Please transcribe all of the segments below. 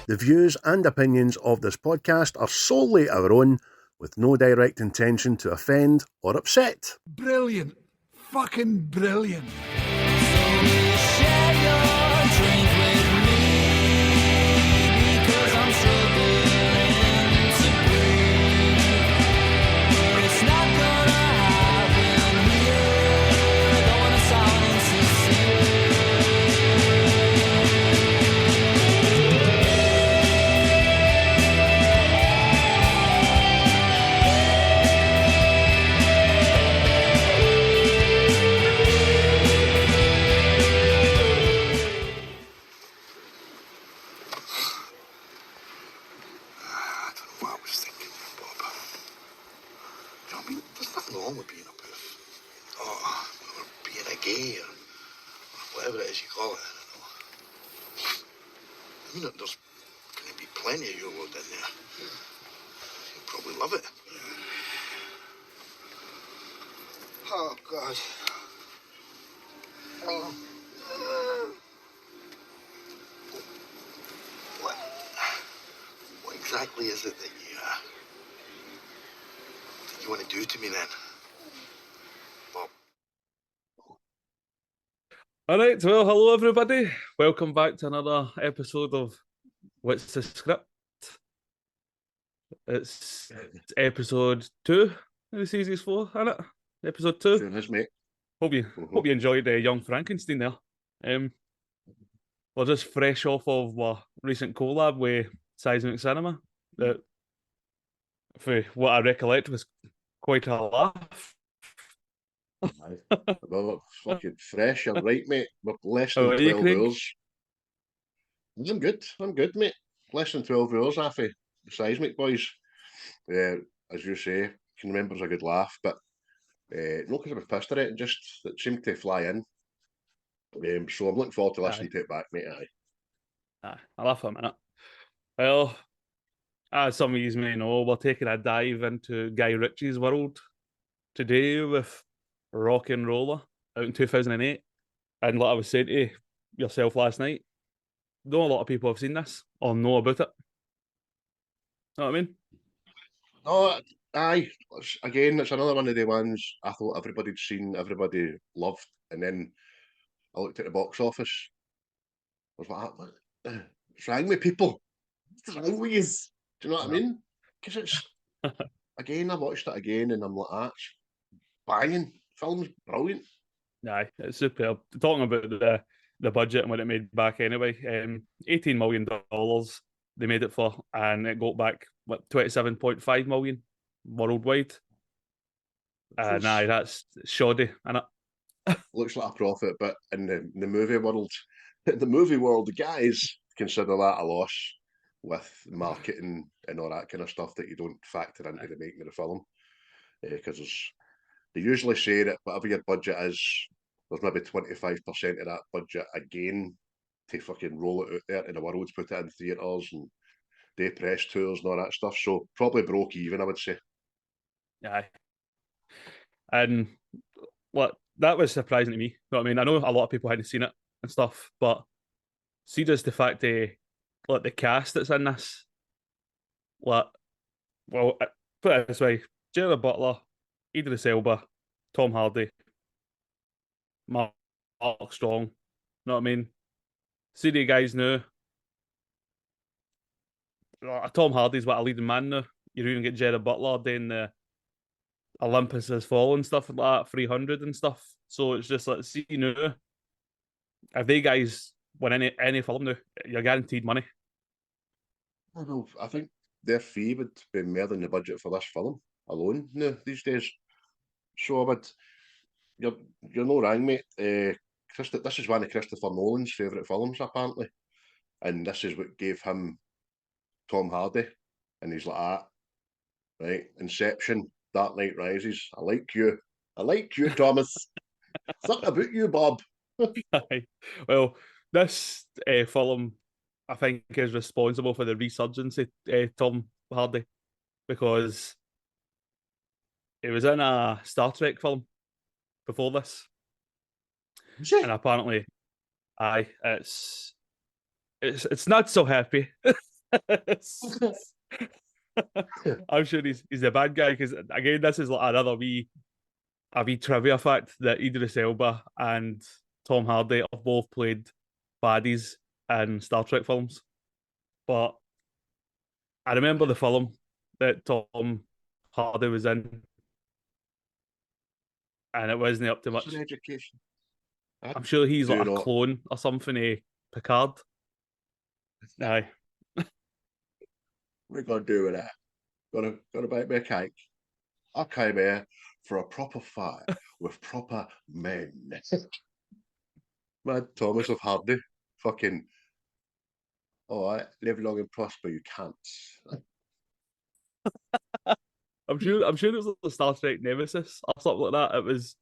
The views and opinions of this podcast are solely our own, with no direct intention to offend or upset. Brilliant. Fucking brilliant. There's going to be plenty of your load in there. You'll probably love it. Oh, God. What exactly is it that you want to do to me then, Bob? All right, well, hello everybody. Welcome back to another episode of What's the Script? It's episode 2 of the season 4, isn't it? Episode 2. Sure is, mate. Hope you enjoyed Young Frankenstein there. We're just fresh off of a recent collab with Seismic Cinema that, for what I recollect, was quite a laugh. Well, fucking fresh, you're right, mate. We're less How than are you, 12 Craig? hours. I'm good, mate. Less than 12 hours off of the Seismic boys. As you say, can remember it's a good laugh, but no, because I was pissed at it and just it seemed to fly in. So I'm looking forward to listening to it back, mate. Aye, I'll laugh a minute. Well, as some of you may know, we're taking a dive into Guy Ritchie's world today with RockNRolla out in 2008. And like I was saying to yourself last night, not a lot of people have seen this or know about it. Know what I mean? No, aye. Again, it's another one of the ones I thought everybody'd seen, everybody loved, and then I looked at the box office. I was like, what's wrong with people? What's wrong with you? Do you know what I mean? Because it's, again, I watched it again and I'm like, that's banging. Film's brilliant. Aye, it's superb. Talking about the budget and what it made back anyway, $18 million they made it for, and it got back, 27.5 million worldwide. And aye, that's shoddy, innit? Looks like a profit, but in the movie world, the guys consider that a loss with marketing and all that kind of stuff that you don't factor into the making of the film. Because they usually say that whatever your budget is, there's maybe 25% of that budget again to fucking roll it out there to the world, put it in theatres and day press tours and all that stuff. So probably broke even, I would say. Aye. And what that was surprising to me. You know what I mean? I know a lot of people hadn't seen it and stuff, but see just the fact like the cast that's in this. Put it this way: Gerard Butler, Idris Elba, Tom Hardy, Mark Strong. You know what I mean? See the guys now. Tom Hardy's what a leading man now. You even get Gerard Butler doing the Olympus Has Fallen stuff like that, 300 and stuff. So it's just like, see now, if they guys win any film now, you're guaranteed money. Well, I think their fee would be more than the budget for this film alone now these days. So you're no wrong, mate. This is one of Christopher Nolan's favourite films, apparently. And this is what gave him Tom Hardy. And he's like that. Right? Inception, Dark Knight Rises. I like you, Thomas. Something about you, Bob. Well, this film, I think, is responsible for the resurgence of Tom Hardy, because he was in a Star Trek film before this. And apparently, it's not so happy. I'm sure he's the bad guy because again, this is like another a wee trivia fact that Idris Elba and Tom Hardy have both played baddies in Star Trek films. But I remember the film that Tom Hardy was in, and it wasn't up to It's much. an education. I'm sure he's do like a not. clone or something of Picard. Aye. What are you gonna do with that? Gonna bite me a cake? I came here for a proper fight with proper men. Mad Thomas of Hardy. Fucking live long and prosper, you can't. I'm sure it was like the Star Trek Nemesis or something like that. It was.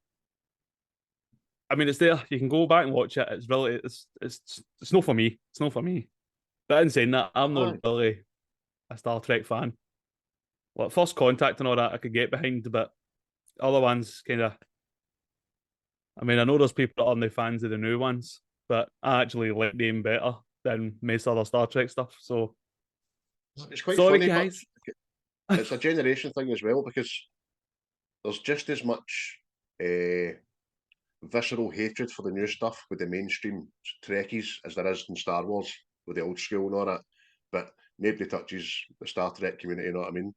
I mean, it's there. You can go back and watch it. It's really, it's not for me. It's not for me. But in saying that, I'm not really a Star Trek fan. Like First Contact and all that, I could get behind, but other ones kind of. I mean, I know there's people that aren't the fans of the new ones, but I actually like them better than most other Star Trek stuff. So, it's quite sorry, funny, guys. but it's a generation thing as well because there's just as much visceral hatred for the new stuff with the mainstream Trekkies as there is in Star Wars with the old school and all that. But nobody touches the Star Trek community, you know what I mean?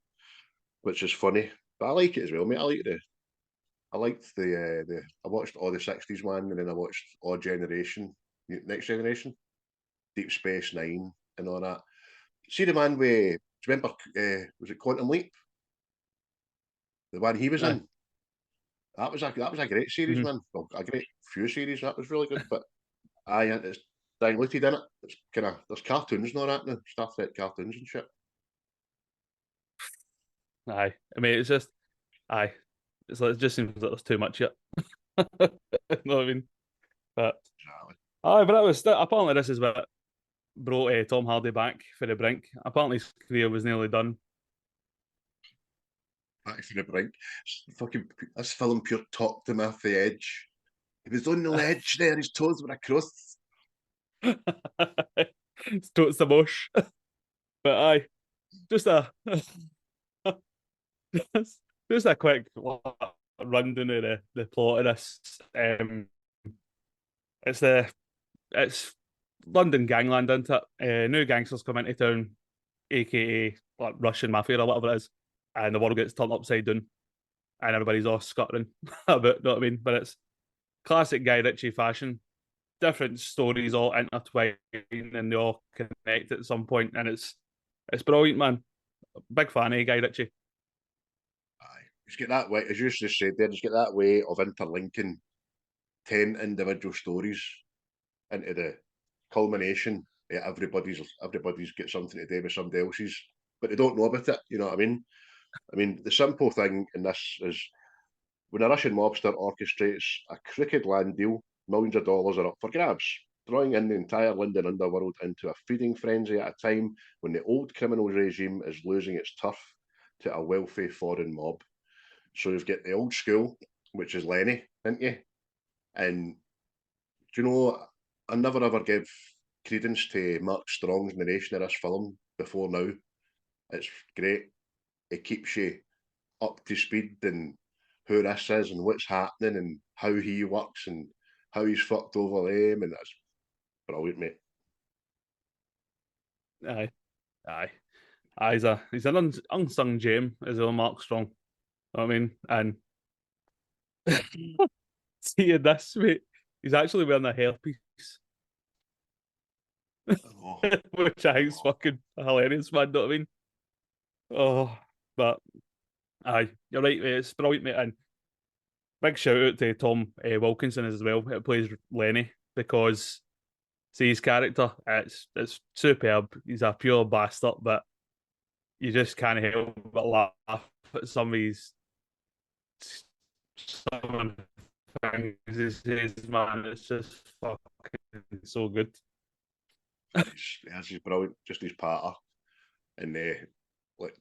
Which is funny. But I like it as well, mate. I watched all the 60s one and then I watched Odd Generation, Next Generation, Deep Space Nine and all that. See the man with, do you remember, was it Quantum Leap? The one he was in? That was a great series, man. Well, a great few series. That was really good. But it's diluted in it. It's kind of there's cartoons and all that now, Star Trek cartoons and shit. Aye, I mean, it's just, aye, it's like it just seems like there's too much yet. You know what I mean? But aye, but apparently this is what brought Tom Hardy back for the brink. Apparently his career was nearly done. Back for the brink. Fucking this film pure talked him off the edge. He was on the ledge there. His toes were across. It's totes the bush. But aye, just a just a quick rundown of the plot of this. It's London gangland, isn't it? New gangsters come into town, aka like Russian mafia or whatever it is, and the world gets turned upside down, and everybody's all scuttering about, know what I mean? But it's classic Guy Ritchie fashion. Different stories all intertwined and they all connect at some point, and it's brilliant, man. Big fan of Guy Ritchie. Aye, just get that way, as you just said there. Just get that way of interlinking 10 individual stories into the culmination. Everybody's got something to do with somebody else's, but they don't know about it. You know what I mean? I mean, the simple thing in this is when a Russian mobster orchestrates a crooked land deal, millions of dollars are up for grabs, drawing in the entire London underworld into a feeding frenzy at a time when the old criminal regime is losing its turf to a wealthy foreign mob. So you've got the old school, which is Lenny, didn't you? And do you know, I never ever gave credence to Mark Strong's narration of this film before now. It's great. It keeps you up to speed and who this is and what's happening and how he works and how he's fucked over them, and that's brilliant, mate. Aye. He's an unsung gem as well, Mark Strong. You know what I mean? And seeing this, mate, he's actually wearing a hairpiece. Oh. Which I think is fucking hilarious, man. Know what I mean? Oh, but aye, you're right, mate. It's brilliant, mate. And big shout out to Tom Wilkinson as well. It plays Lenny because see his character. It's superb. He's a pure bastard, but you just can't help but laugh at some of his things he says, man. It's just fucking so good. He's brilliant. Just his patter, and like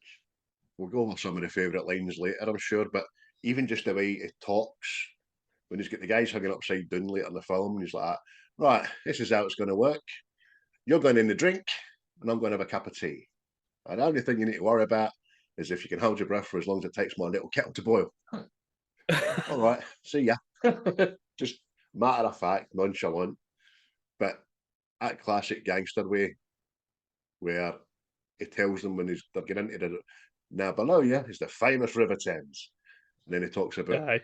we'll go over some of the favourite lines later, I'm sure. But even just the way he talks when he's got the guys hanging upside down later in the film, and he's like, "Right, this is how it's going to work. You're going in the drink. and I'm going to have a cup of tea. And the only thing you need to worry about is if you can hold your breath for as long as it takes my little kettle to boil. All right, see ya. Just matter of fact, nonchalant, but that classic gangster way where he tells them when they're getting into the now below you is the famous River Thames. And then he talks about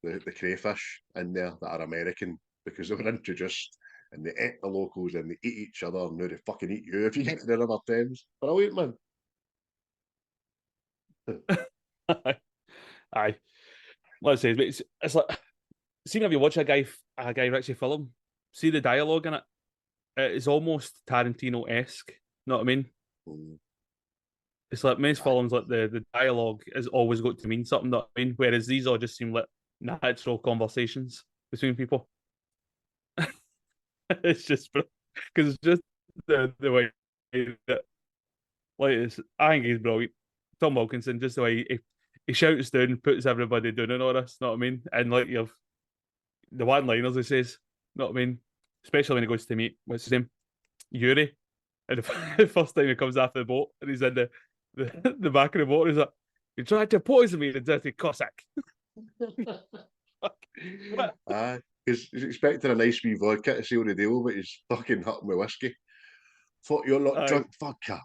the crayfish in there that are American because they were introduced and they ate the locals and they eat each other and now they fucking eat you if you get to the River Thames. Brilliant, man. Aye. Let's say it's like, see if you watch a guy Ritchie film, see the dialogue in it. It's almost Tarantino-esque. Know what I mean? Mm. It's like most films, like the dialogue is always got to mean something. Know what I mean? Whereas these all just seem like natural conversations between people. It's just because it's just the way that, like, I think he's brilliant. Tom Wilkinson, just the way he shouts down and puts everybody down and all this. Know what I mean? And like you've the one-liners he says. Know what I mean? Especially when he goes to meet what's his name, Yuri, and the first time he comes off the boat and he's in the back of the boat, he's like, "You tried to poison me, the dirty Cossack." He's expecting a nice wee vodka to seal the deal, but he's fucking hurting with whiskey. Thought you're not drunk, vodka.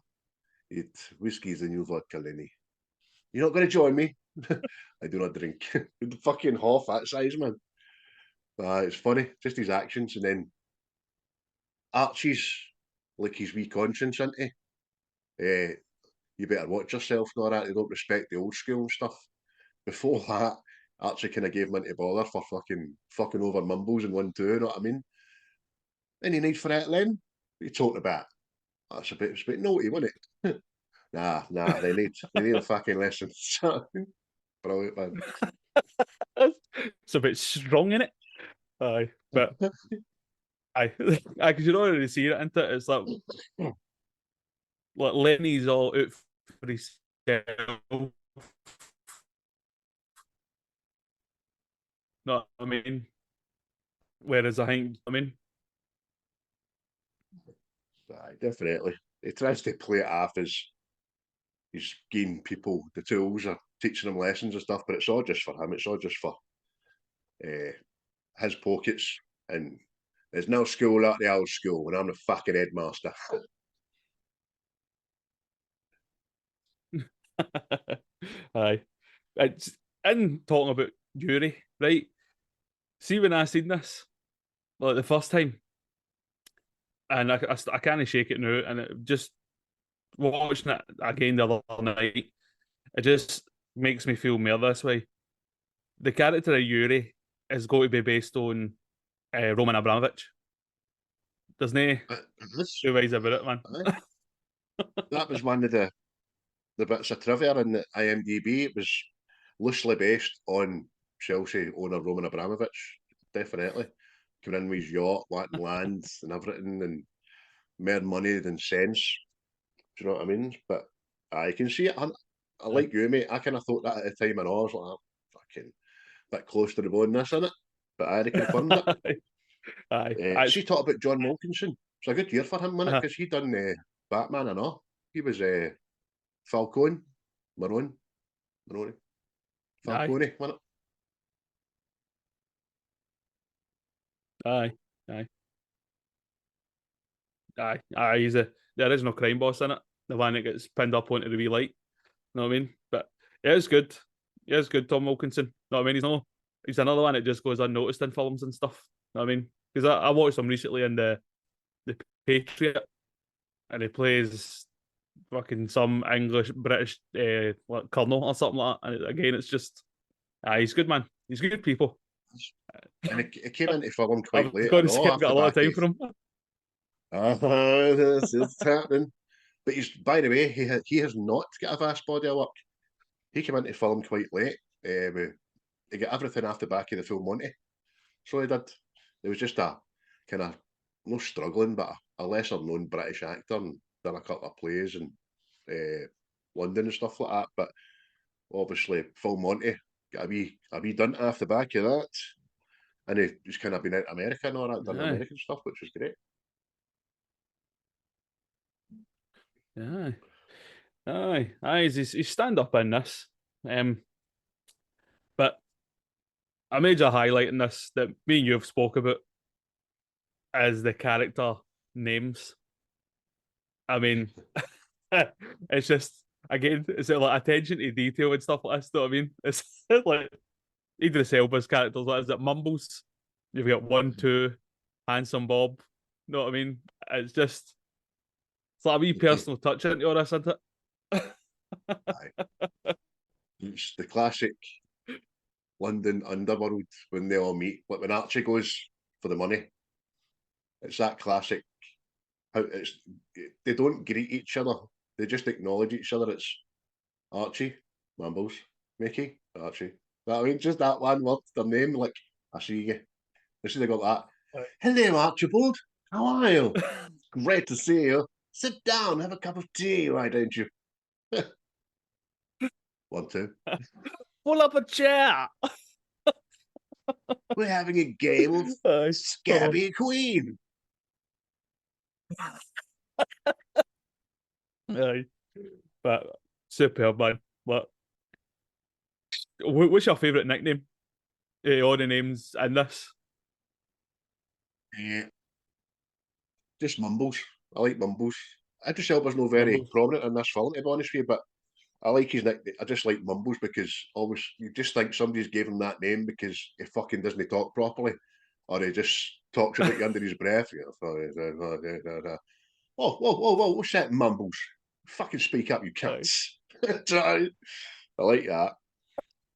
Whiskey's the new vodka, Lenny. You're not going to join me? I do not drink. Fucking half that size, man. It's funny, just his actions, and then Archie's like his wee conscience, isn't he? You better watch yourself, and all that. They don't respect the old school and stuff. Before that, Archie kind of gave him into bother for fucking over mumbles and 1-2, you know what I mean? Any need for that, Len? What are you talking about? It's a bit naughty, wasn't it? Nah, they need a fucking lesson. Brilliant, man. It's a bit strong in it. Aye, but because you don't really see it into it. It's like Lenny's all out for himself. No, I mean, whereas Aye, definitely. He tries to play it off as he's giving people the tools or teaching them lessons and stuff, but it's all just for him. It's all just for his pockets. And there's no school like the old school, and I'm the fucking headmaster. aye. It's in talking about Yuri, right? See when I seen this, like the first time, and I can't shake it now, and it just watching it again the other night, it just makes me feel more this way. The character of Yuri is going to be based on Roman Abramovich. Doesn't he? Two ways about it, man. That was one of the bits of trivia in the IMDb. It was loosely based on Chelsea owner Roman Abramovich. Definitely. Coming in with his yacht, wanting land and everything, and more money than sense. Do you know what I mean? But I can see it. I like you, mate. I kind of thought that at the time, and I was like, fucking bit close to the bone, this, isn't it? But I had confirmed it. Aye. She talked about John Wilkinson. It's a good year for him, wasn't it? Because he done Batman and all. He was Falcone. Falcone, wasn't it? Aye. He's the original crime boss in it. The one that gets pinned up onto the wee light. You know what I mean? But yeah, it's good. Yeah, it's good, Tom Wilkinson. You know what I mean? He's another one that just goes unnoticed in films and stuff. You know what I mean? Because I watched him recently in the Patriot, and he plays fucking some English British colonel or something like that. And again, it's just he's good, man. He's good people. And it came into film quite late. I've got a lot of time for him. It's happening. But by the way, he has not got a vast body of work. He came into film quite late. He got everything off the back of the full Monty. So he did. It was just a kind of no struggling, but a lesser known British actor, and done a couple of plays in London and stuff like that. But obviously, Phil Monty got a wee done off the back of that, and he's kind of been out to America and all that, done American stuff, which was great. Aye. Aye. He's stand up in this. But a major highlight in this that me and you have spoke about is the character names. I mean, it's just again, it's like attention to detail and stuff like this. Know what I mean? It's like Idris Elba's characters. What is it? Mumbles. You've got 1, 2, Handsome Bob. Know what I mean? It's just it's like a wee personal touch into all this, isn't it? It's the classic London underworld when they all meet. Like when Archie goes for the money. It's that classic. How it's they don't greet each other. They just acknowledge each other. It's Archie, Mumbles, Mickey, Archie. I mean, just that one word, their name. Like I see you. This they got that. Hello, Archibald. How are you? Great to see you. Sit down, have a cup of tea, why don't you? 1, 2. Pull up a chair. We're having a game of Scabby Queen. Aye. But superb, man. But what's your favourite nickname? All the names in this. Yeah. Just Mumbles. I like Mumbles. Idris Elba's not very prominent in this film, to be honest with you, but I like his nickname. I just like Mumbles because always you just think somebody's gave him that name because he fucking doesn't talk properly, or he just talks about you under his breath. Oh, whoa, what's that, Mumbles? Fucking speak up, you cunts. I like that.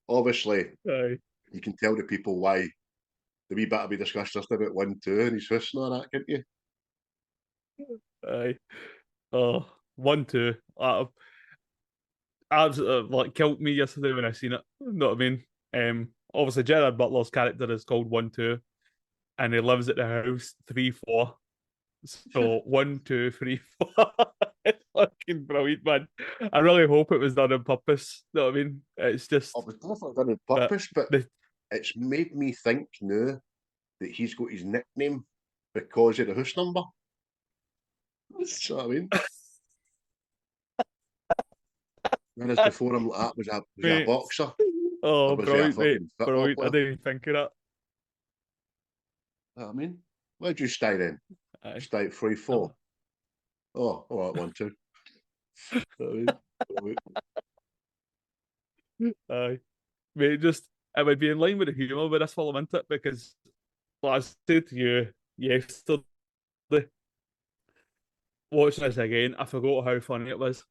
Obviously, you can tell the people why the wee bit we discussed just about 1, 2 and his fists and all that, can't you? Aye. Oh, 1, 2. Absolutely like killed me yesterday when I seen it. You know what I mean? Obviously Gerard Butler's character is called 1, 2, and he lives at the house 3, 4. So 1, 2, 3, 4. It's fucking brilliant, man. I really hope it was done on purpose. You know what I mean? It's just it was definitely done on purpose, but it's made me think now that he's got his nickname because of the house number. That's what I mean. Whereas before him, that was a boxer. Oh, brilliant, mate. Brilliant. I didn't even think of that. You know what I mean? Where'd you stay then? Aye. Stay at 3, 4. Oh, all right, 1, 2. Aye. Mate, just it would be in line with the humour with this film, isn't it? Because like I said to you yesterday, watching this again, I forgot how funny it was.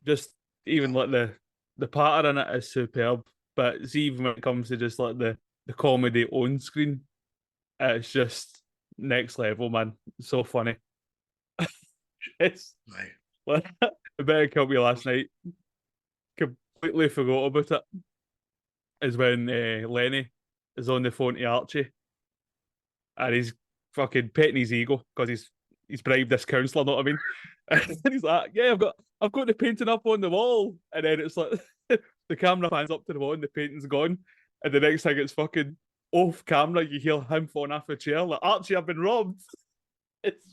Just even like the pattern in it is superb, but see, even when it comes to just like the comedy on screen, it's just next level, man. It's so funny. It's like the bit that killed me last night. Completely forgot about it. Is when Lenny is on the phone to Archie, and he's fucking petting his ego because he's bribed this counsellor. Know what I mean? And he's like, "Yeah, I've got the painting up on the wall," and then it's like the camera pans up to the wall and the painting's gone, and the next thing it's fucking off camera. You hear him falling off a chair like, "Archie, I've been robbed." It's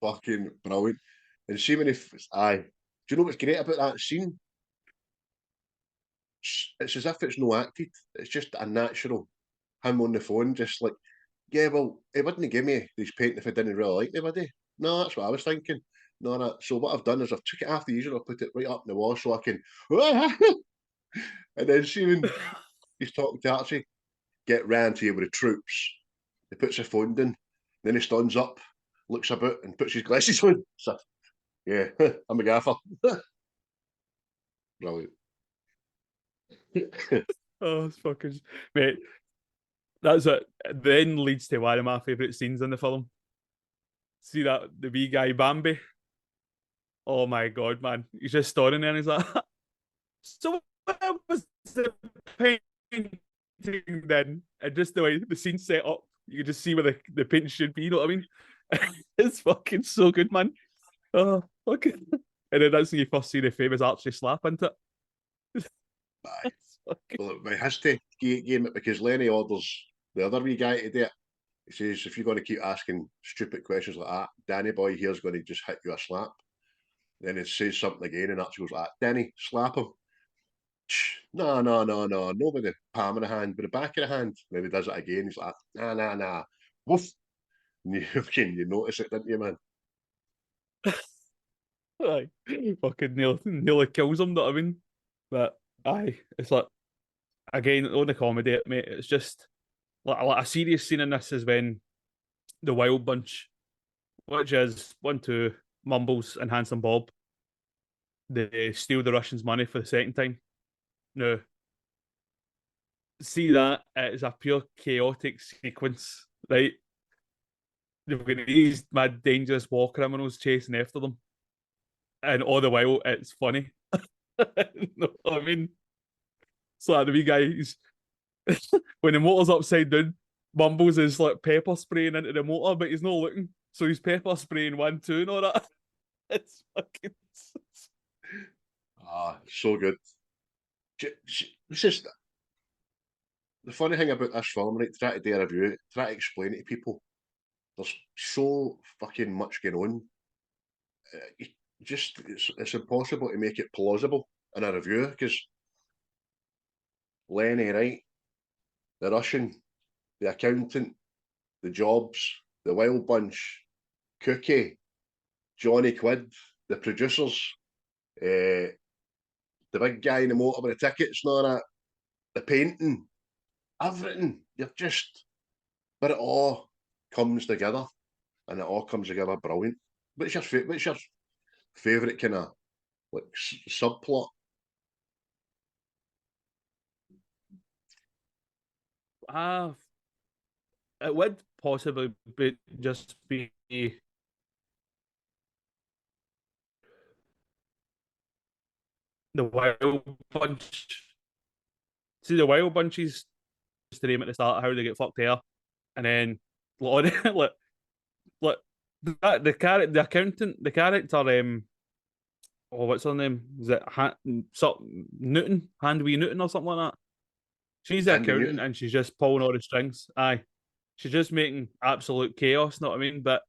fucking brilliant. And see when aye, do you know what's great about that scene? It's as if it's no acted. It's just a natural him on the phone, just like, yeah, well, he wouldn't give me these painting if I didn't really like them, would he? No, that's what I was thinking. No. So what I've done is I've took it off the usual, I put it right up in the wall so I can. And then see when he's talking to Archie, get round to you with the troops. He puts his phone down, then he stands up, looks about, and puts his glasses on. So, yeah, I'm a gaffer. Brilliant. Oh, it's fucking mate. That's it. Then leads to one of my favourite scenes in the film. See that the wee guy Bambi? Oh my god, man! He's just standing there and he's like, "So where was the painting then?" And just the way the scene's set up, you can just see where the painting should be. You know what I mean? It's fucking so good, man. Oh, fucking. And then that's when you first see the famous Archie slap, isn't it? Well, it has to game it because Lenny orders the other wee guy to do it. He says, if you're going to keep asking stupid questions like that, Danny boy here's going to just hit you a slap. Then he says something again, and Archie goes like, Denny, slap him. No, not with the palm of the hand, with the back of the hand. Then he does it again. He's like, nah. Woof. And you notice it, didn't you, man? Aye. Fucking nearly kills him, know what I mean? But aye, it's like, again, on the comedy, mate, it's just like a serious scene in this is when the Wild Bunch, which is 1, 2, Mumbles and Handsome Bob, they steal the Russians' money for the second time. Now, see that as a pure chaotic sequence, right? They've got these mad, dangerous war criminals chasing after them, and all the while it's funny. Know what I mean? So like the wee guy, when the motor's upside down, Mumbles is like pepper spraying into the motor, but he's not looking, so he's pepper spraying 1, 2, and all that. It's fucking. So good. It's just the funny thing about this film, right? Try to do a review, try to explain it to people. There's so fucking much going on. It's impossible to make it plausible in a review because Lenny, right? The Russian, the accountant, the Jobs, the Wild Bunch, Cookie, Johnny Quid, the producers, the big guy in the motor with the tickets and all that, the painting, everything. But it all comes together, and it all comes together brilliant. What's your favourite kind of like subplot? It would possibly just be the Wild Bunch. See, the Wild Bunches stream at the start how they get fucked here, and then like the accountant, the character, what's her name? Is it Newton, Handwee Newton or something like that? She's the accountant Newton. And she's just pulling all the strings. Aye, she's just making absolute chaos. Know what I mean? But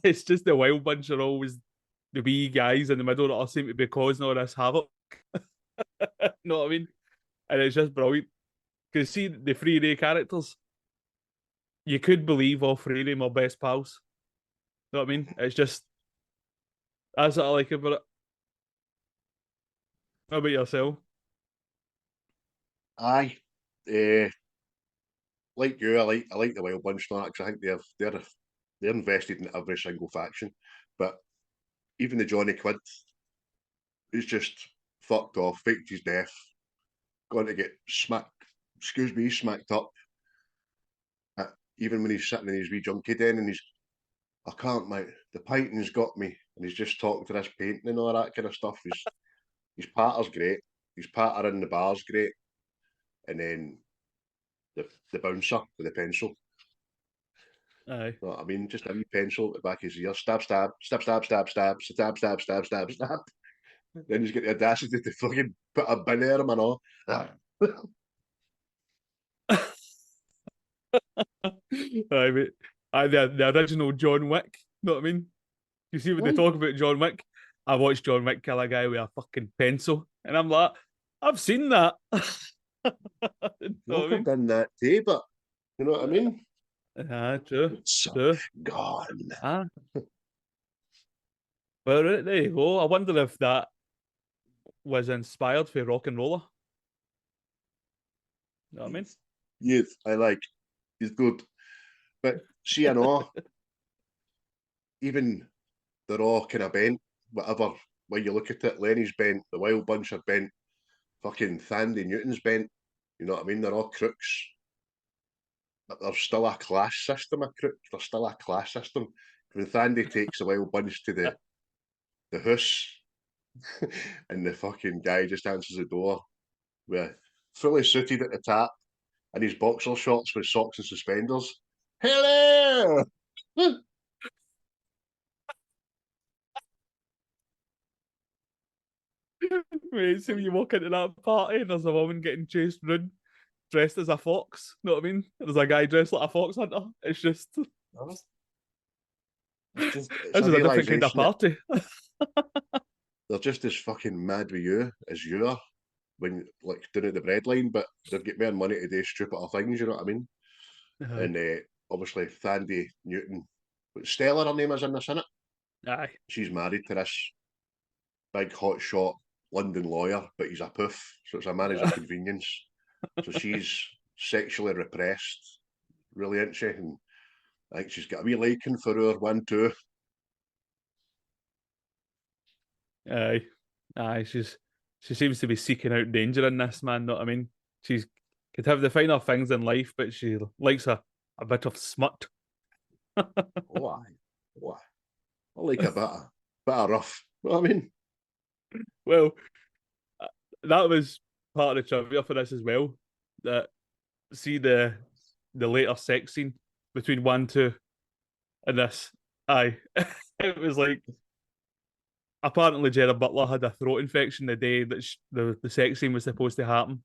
it's just the Wild Bunch are always the wee guys in the middle that all seem to be causing all this havoc. Know what I mean? And it's just brilliant. Because see, the 3D characters, you could believe all 3 of them are best pals. Know what I mean? It's just, that's what I like about it. How about yourself? Aye. Like you, I like the Wild Bunch because I think they're invested in every single faction. But even the Johnny Quid is just fucked off, faked his death, going to get smacked up. Even when he's sitting in his wee junkie den and I can't, mate, the painting's got me, and he's just talking to this painting and all that kind of stuff. His patter's great. His patter in the bar's great. And then the bouncer with the pencil. Aye. You know what I mean? Just a wee pencil at the back of his ear. Stab. Then he's got the audacity to fucking put a bin there him and all. Aye, mate. Aye, the original John Wick. Know what I mean? You see when they talk about John Wick, I watched John Wick kill a guy with a fucking pencil, and I'm like, I've seen that. Look, I've done that too, but you know what I mean? True. True. Gone. Well, there you go. I wonder if that was inspired for RockNRolla. You know what I mean? Yes, I like. He's good. But see, I know, even they're all kind of bent, whatever way you look at it. Lenny's bent, the Wild Bunch are bent, fucking Thandi Newton's bent. You know what I mean? They're all crooks. But there's still a class system of crooks. There's still a class system. When Thandi takes the Wild Bunch to the house, and the fucking guy just answers the door with fully suited at the tap and his boxer shorts with socks and suspenders. Hello! Mate, see when you walk into that party and there's a woman getting chased around dressed as a fox. Know what I mean? There's a guy dressed like a fox hunter. It's just It's This is a a different kind of realisation that party. they're just as fucking mad with you as you are when like doing it the breadline, but they've got more money to do stupider things, you know what I mean? Aye. And obviously Thandi Newton, Stella her name is in this, innit? Aye. She's married to this big hotshot London lawyer, but he's a poof, so it's a marriage of convenience. So she's sexually repressed, really, isn't she? And I think she's got a wee liking for her 1-2. Aye. Aye. She seems to be seeking out danger in this, man. Know what I mean? She's could have the finer things in life, but she likes a bit of smut. Why? Why? I like a bit of rough. You know what I mean? Well, that was part of the trivia for this as well. That see the later sex scene between 1-2 and this. Aye. It was like apparently Gerard Butler had a throat infection the day that the sex scene was supposed to happen,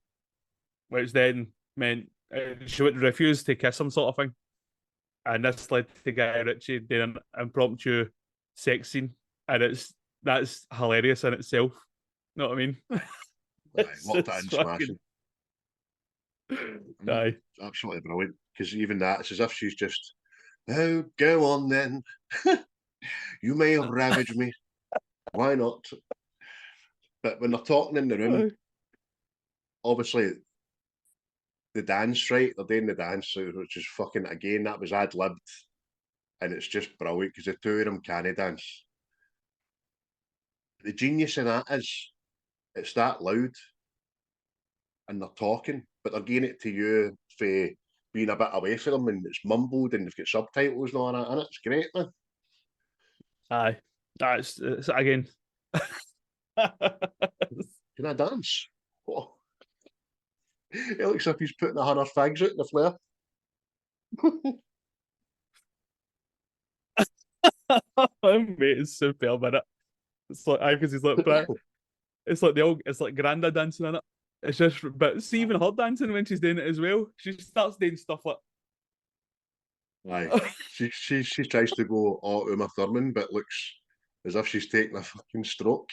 which then meant she would refuse to kiss him, sort of thing. And this led to Guy Ritchie doing an impromptu sex scene, and that's hilarious in itself. You know what I mean? Aye, locked it in, fucking... smashing. Aye. Absolutely brilliant. Because even that, it's as if she's just, oh, go on then. You may have ravaged me. Why not? But when they're talking in the room, obviously the dance, right? They're doing the dance, which is fucking, again, that was ad-libbed. And it's just brilliant because the two of them can't dance. The genius in that is it's that loud and they're talking, but they're getting it to you for being a bit away from them and it's mumbled and they've got subtitles and all that, and it's great, man. Aye. That's again. Can I dance? Oh. It looks like he's putting 100 fags out in the flare. Mate, it's superb in it. It's like because he's like, but it's like it's like Granda dancing in it. It's just, but see, even her dancing when she's doing it as well, she starts doing stuff like. Aye, she tries to go all Uma Thurman, but looks as if she's taking a fucking stroke.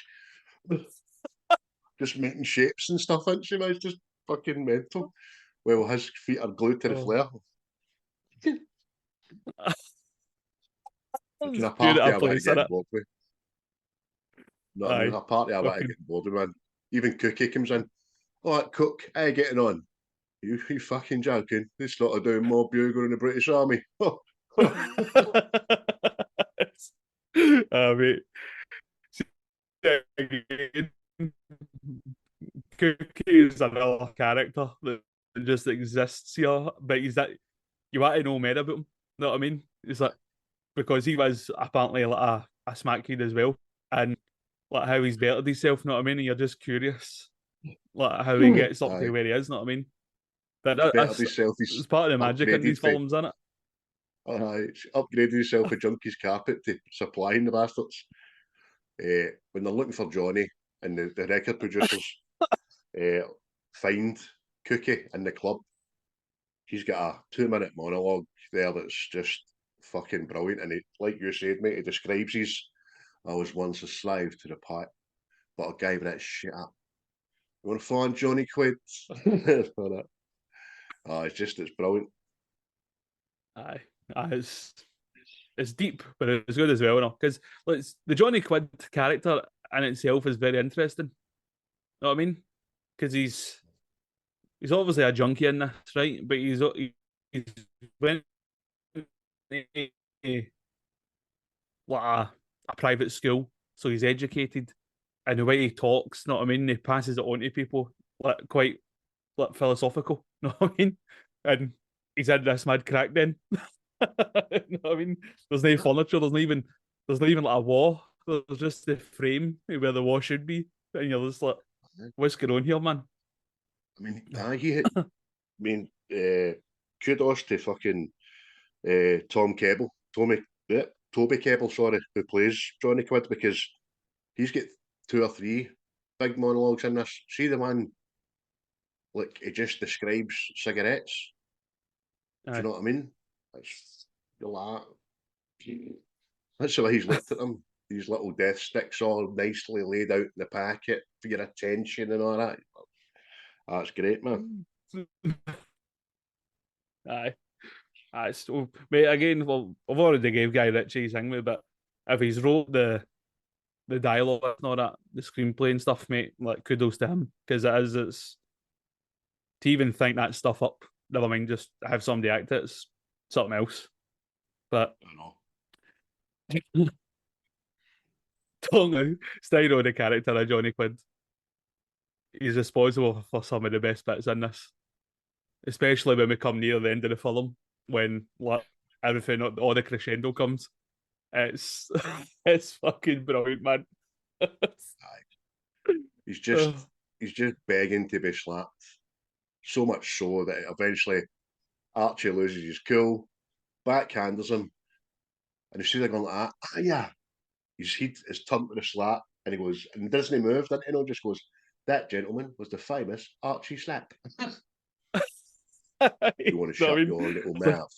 Just making shapes and stuff, isn't she? Man, it's just fucking mental. Well, his feet are glued to the flare. It's a party I want to get involved with. No, I mean, a party I want to get involved with, man. Even Cookie comes in. All right, Cook, how you getting on? You fucking joking? This lot are doing more bugle in the British Army. Mate. Cookie is another character that just exists here, but he's that you want to know more about him. You know what I mean? It's like because he was apparently like a smack kid as well, and like how he's bettered himself. You know what I mean? And you're just curious, like how he gets up to where he is. You know what I mean? But it's part of the magic in these films, isn't it? Upgraded himself with Junkie's carpet to supplying the bastards. When they're looking for Johnny and the record producers find Cookie in the club, he's got a 2-minute monologue there that's just fucking brilliant. And he, like you said, mate, he describes I was once a slave to the pipe, but I gave that shit up. You want to find Johnny Quid? It's brilliant. Aye, it's deep, but it's good as well, you know, because the Johnny Quid character in itself is very interesting. You know what I mean? Because he's obviously a junkie in this, right? But he's went like a private school, so he's educated, and the way he talks, you know what I mean? He passes it on to people like quite like philosophical, you know what I mean? And he's in this mad crack then. You know what I mean? There's no furniture, there's not even like a wall. There's just the frame where the wall should be. And you're just like, what's going on here, man? I mean, kudos to fucking Toby Kebbell, sorry, who plays Johnny Quid, because he's got 2 or 3 big monologues in this. See the one, like, he just describes cigarettes. Do you know what I mean? You're like, That's the way he's looked at them. These little death sticks all nicely laid out in the packet for your attention and all that. That's great, man. Aye. Aye. So, mate, again, well, I've already gave Guy Ritchie his thing, but if he's wrote the dialogue and all that, the screenplay and stuff, mate, like kudos to him. Because it's to even think that stuff up, never mind just have somebody act it, it's something else. But I know. Tonga, Styro, the character of Johnny Quid, he's responsible for some of the best bits in this. Especially when we come near the end of the film, when like everything, all the crescendo comes. It's it's fucking brilliant, man. He's just begging to be slapped. So much so that eventually Archie loses his cool, backhanders him, and instead of going like that, yeah, his head is turned to the slap, and he goes, and doesn't he move? Then he just goes, that gentleman was the famous Archie slap. You want to shut your little mouth.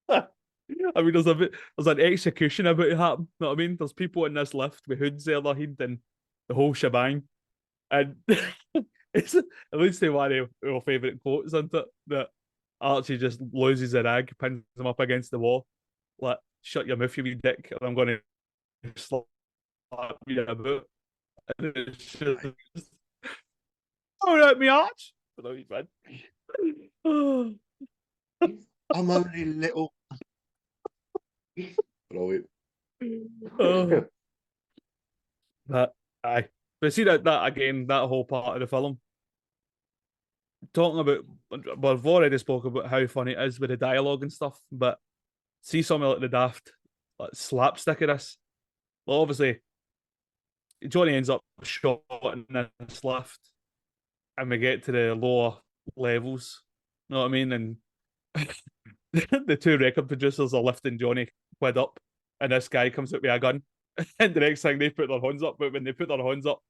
I mean, there's an execution about to happen. You know what I mean? There's people in this lift with hoods there, their head, and the whole shebang. And it's at least one of our favourite quotes, isn't it? That Archie just loses a rag, pins him up against the wall, like, shut your mouth, you wee dick, or I'm going to slap you about. And it's just, all right, me Arch. Man. I'm only little. Brilliant. But aye. But see that again, that whole part of the film. Talking about, well, I've already spoke about how funny it is with the dialogue and stuff, but see something like the daft like slapstick of this. Well, obviously, Johnny ends up shot in this lift, and we get to the lower levels. You know what I mean? And the two record producers are lifting Johnny Quid up, and this guy comes out with a gun. And the next thing they put their hands up, but when they put their hands up,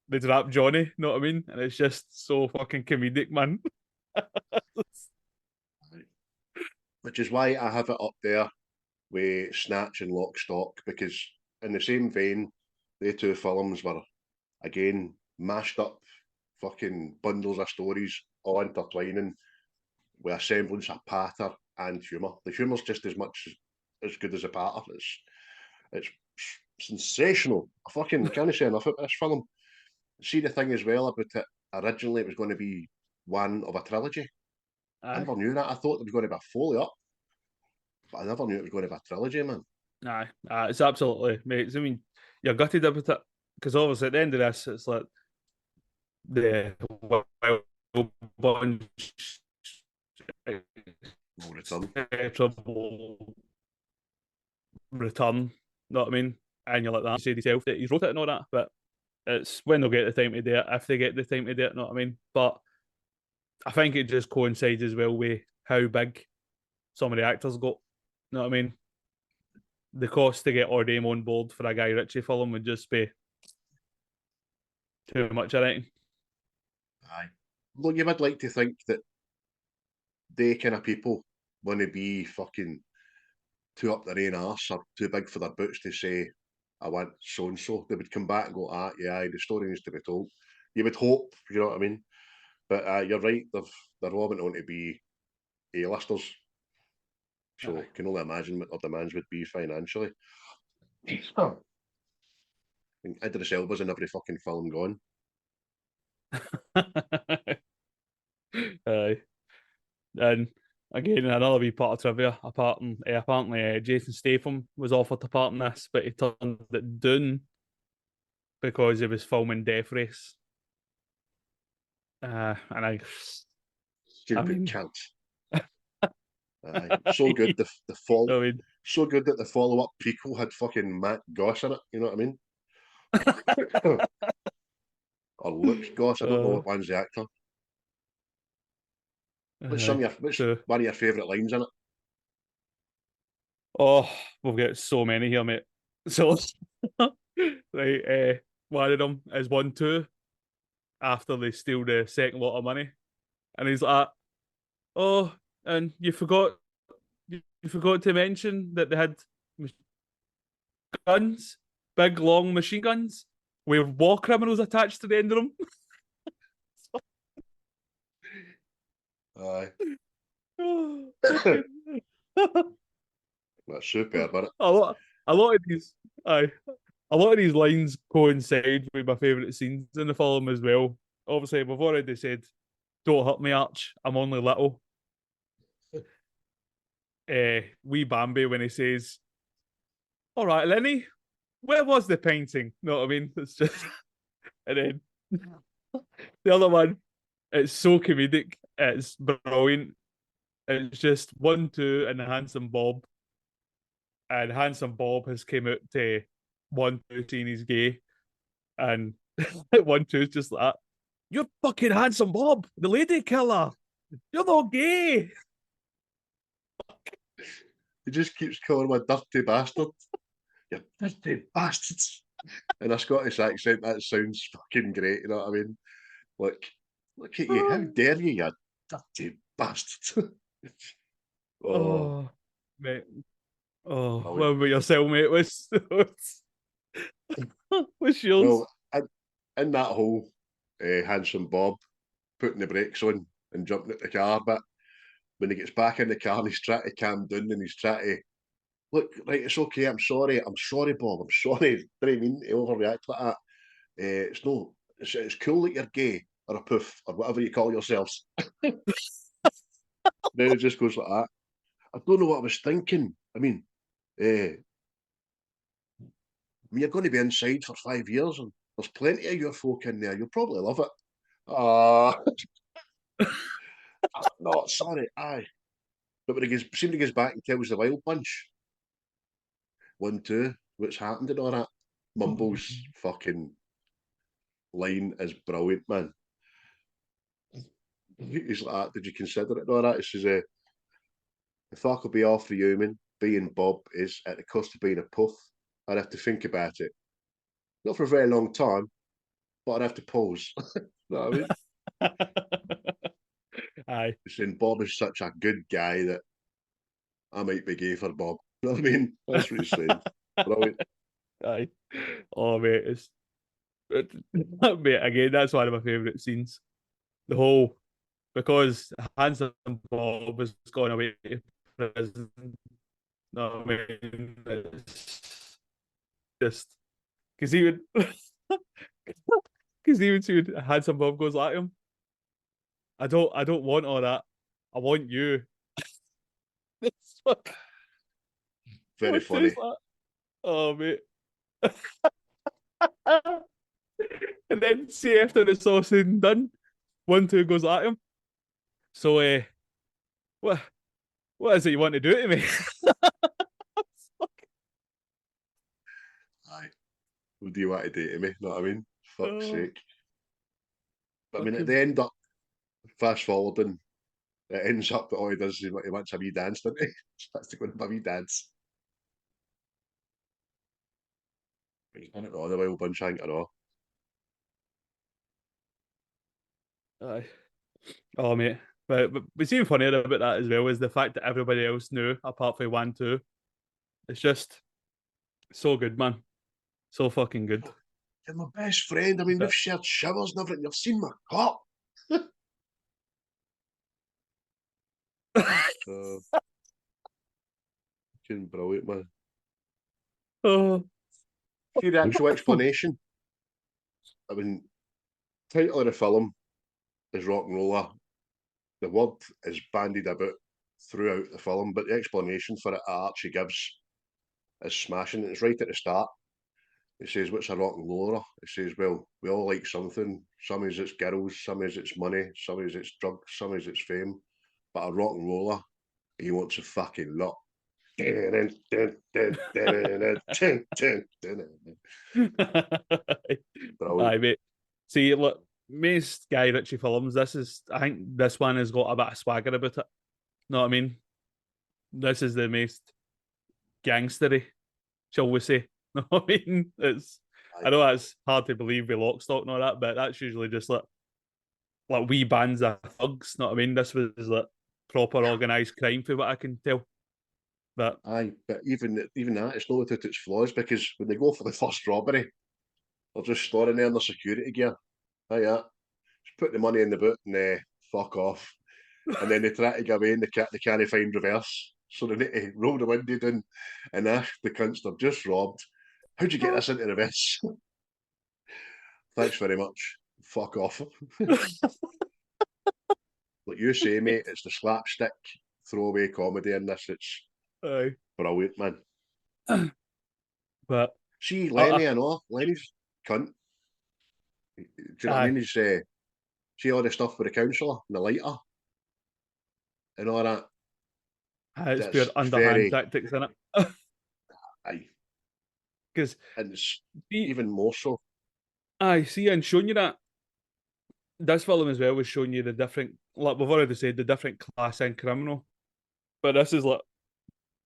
they drop Johnny. You know what I mean? And it's just so fucking comedic, man. Which is why I have it up there with Snatch and Lock Stock, because in the same vein, they two films were again mashed up fucking bundles of stories all intertwining with a semblance of patter and humour. The humour's just as much as good as the patter. It's sensational. I fucking can't say enough about this film. See the thing as well about it, originally it was going to be one of a trilogy. I never knew that. I thought there was going to be a follow-up, but I never knew it was going to be a trilogy, man. Aye, it's absolutely, mate. I mean, you're gutted about it, because obviously at the end of this, it's like the bunch return, you know what I mean? And you're like that, you said yourself that he's wrote it and all that, but it's when they'll get the time to do it, if they get the time to do it, you know what I mean? But I think it just coincides as well with how big some of the actors got, you know what I mean? The cost to get all them on board for a Guy Ritchie film would just be too much, I think. Aye. Well, you would like to think that they kind of people want to be fucking too up their own arse or too big for their boots to say, I want so and so. They would come back and go, yeah, the story needs to be told. You would hope, you know what I mean? But you're right, they're all went on to be A-listers. So I can only imagine what their demands would be financially. I think Idris Elba's in every fucking film gone. Aye. And again, another wee part of trivia, apparently Jason Statham was offered to part in this, but he turned it down because he was filming Death Race. And Stupid cunt. So good the follow. I mean, so good that the follow-up prequel had fucking Matt Goss in it. You know what I mean? Or Luke Goss. I don't know what one's the actor. What's one of your favourite lines in it? Oh, we've got so many here, mate. So, right, one of them is 1-2 after they steal the second lot of money, and he's like, "Oh, and you forgot to mention that they had guns, big long machine guns with war criminals attached to the end of them. Aye. Fucking- That's superb, isn't it? a lot of these, aye, a lot of these lines coincide with my favourite scenes in the film as well. Obviously, we've already said, "Don't hurt me, Arch. I'm only little." Wee Bambi when he says, "All right, Lenny, where was the painting?" Know what I mean? It's just, and then the other one, it's so comedic. It's brilliant. It's just 1-2 and the Handsome Bob, and Handsome Bob has came out to 1-2 saying he's gay, and 1-2 is just like, "You're fucking Handsome Bob, the lady killer. You're not gay." He just keeps calling him a dirty bastard. You dirty bastards. In a Scottish accent, that sounds fucking great, you know what I mean? Like, look at you, how dare you, you dirty bastard. Oh, Oh, mate. Oh, brilliant. what about yourself, mate? What's yours? Well, in that whole Handsome Bob putting the brakes on and jumping at the car, but when he gets back in the car, he's trying to calm down and he's trying to look, right, it's okay, I'm sorry, Bob, I'm sorry. Didn't mean to overreact like that. It's no, it's cool that you're gay or a poof or whatever you call yourselves. Then it just goes like that. I don't know what I was thinking. I mean, you're going to be inside for 5 years and there's plenty of your folk in there. You'll probably love it. No, sorry, aye. But when he seems to goes back and tells the wild bunch, 1-2, what's happened and all that, mumbles fucking line is brilliant, man. He's like that, did you consider it and all that? He says, the fuck will be off for you, man. Being Bob is at the cost of being a puff. I'd have to think about it. Not for a very long time, but I'd have to pause. You know what I mean? Aye. He's saying Bob is such a good guy that I might be gay for Bob. You know what I mean? That's what he's saying. Brilliant. Aye. Oh, mate, mate, again, that's one of my favourite scenes. The whole, because Handsome Bob has gone away to prison. No, I mean, it's just because he would, because even see when Handsome Bob goes at him, I don't want all that. I want you. It's like, Very what funny. is that? Oh, mate. And then see after it's all said and done, 1-2 goes at him. So, what is it you want to do to me? Aye. What do you want to do to me? Know what I mean? Fuck's sake. But I mean, at the end up, fast forwarding, it ends up that all he does is he wants a wee dance, doesn't he? Starts to go and have a wee dance. I don't know, the wild bunch, I think I know. Aye. Oh, mate. But what's even funnier about that as well is the fact that everybody else knew, apart from 1-2. It's just so good, man. So fucking good. You're my best friend. I mean, we've shared showers and everything. You've seen my cock. Fucking brilliant, man. Oh. See the actual explanation. I mean, title of the film is RockNRolla. The word is bandied about throughout the film, but the explanation for it Archie gives is smashing. It's right at the start. It says, what's a RockNRolla? It says, well, we all like something. Some is it's girls, some is it's money, some is it's drugs, some is it's fame. But a RockNRolla, he wants a fucking lot. Aye, mate. See, look, most Guy Ritchie films, I think this one has got a bit of swagger about it. Know what I mean? This is the most gangstery, shall we say. Know what I mean? I know that's hard to believe with Lock, Stock and all that, but that's usually just like wee bands of thugs. Know what I mean? This was like proper organised crime, for what I can tell. But even that, it's not without its flaws, because when they go for the first robbery, they're just storing there in their security gear. Oh yeah, just put the money in the boot and fuck off. And then they try to get away and they can't find reverse. So they need to roll the window down and the cunts they're just robbed. How'd you get this into reverse? Thanks very much. Fuck off. Like you say, mate, it's the slapstick throwaway comedy in this. It's brilliant, man. But see, Lenny, I know. Lenny's cunt. Do you know what I mean? He's see all the stuff with the counsellor and the lighter and all that. It's pure underhand tactics, isn't it? Aye. Because it's even more so. Aye, see, and showing you that this film as well was showing you the different, like we've already said, the different class in criminal. But this is like